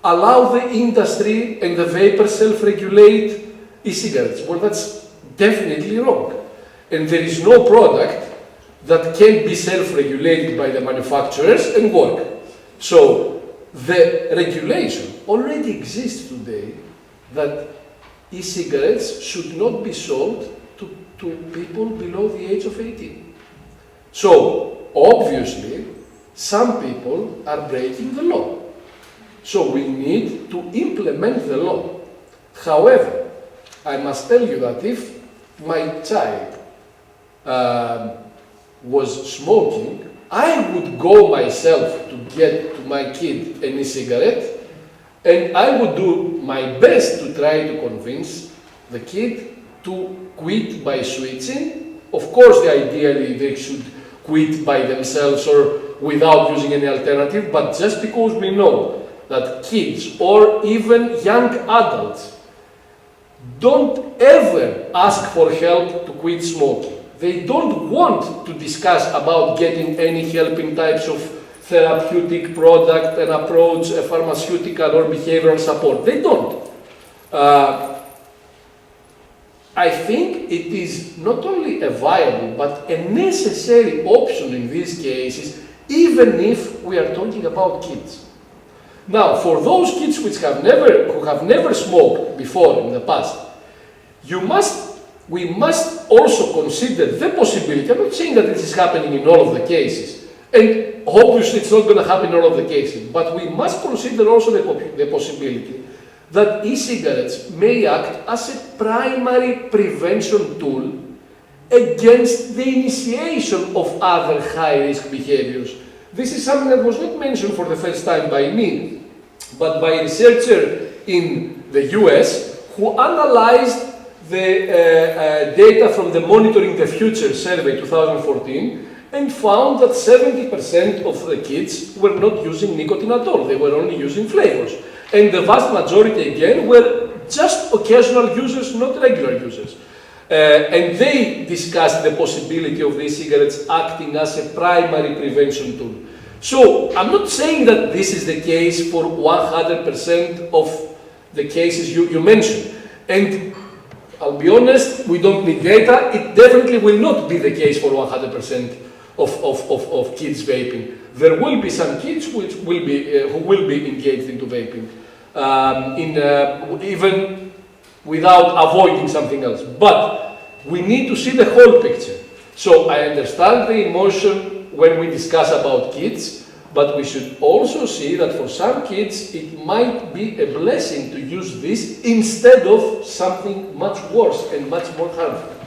allow the industry and the vapor self-regulate e-cigarettes. Well, that's definitely wrong. And there is no product that can be self-regulated by the manufacturers and work. So the regulation already exists today that e-cigarettes should not be sold to people below the age of 18. So, obviously, some people are breaking the law. So we need to implement the law. However, I must tell you that if my child was smoking, I would go myself to get to my kid an e-cigarette, and I would do my best to try to convince the kid to quit by switching. Of course, ideally they should quit by themselves or without using any alternative, but just because we know that kids or even young adults don't ever ask for help to quit smoking. They don't want to discuss about getting any helping types of therapeutic product and approach, a pharmaceutical or behavioral support. They don't. I think it is not only a viable but a necessary option in these cases, even if we are talking about kids. Now, for those kids who have never smoked before in the past, we must also consider the possibility. I'm not saying that this is happening in all of the cases, and obviously it's not going to happen in all of the cases, but we must consider also the possibility that e-cigarettes may act as a primary prevention tool against the initiation of other high-risk behaviors. This is something that was not mentioned for the first time by me, but by a researcher in the US who analyzed the data from the Monitoring the Future survey 2014 and found that 70% of the kids were not using nicotine at all. They were only using flavors. And the vast majority, again, were just occasional users, not regular users. And they discussed the possibility of these cigarettes acting as a primary prevention tool. So, I'm not saying that this is the case for 100% of the cases you mentioned. And I'll be honest, we don't need data. It definitely will not be the case for 100% of kids vaping. There will be some kids who will be engaged into vaping, even without avoiding something else. But we need to see the whole picture. So I understand the emotion when we discuss about kids. But we should also see that for some kids it might be a blessing to use this instead of something much worse and much more harmful.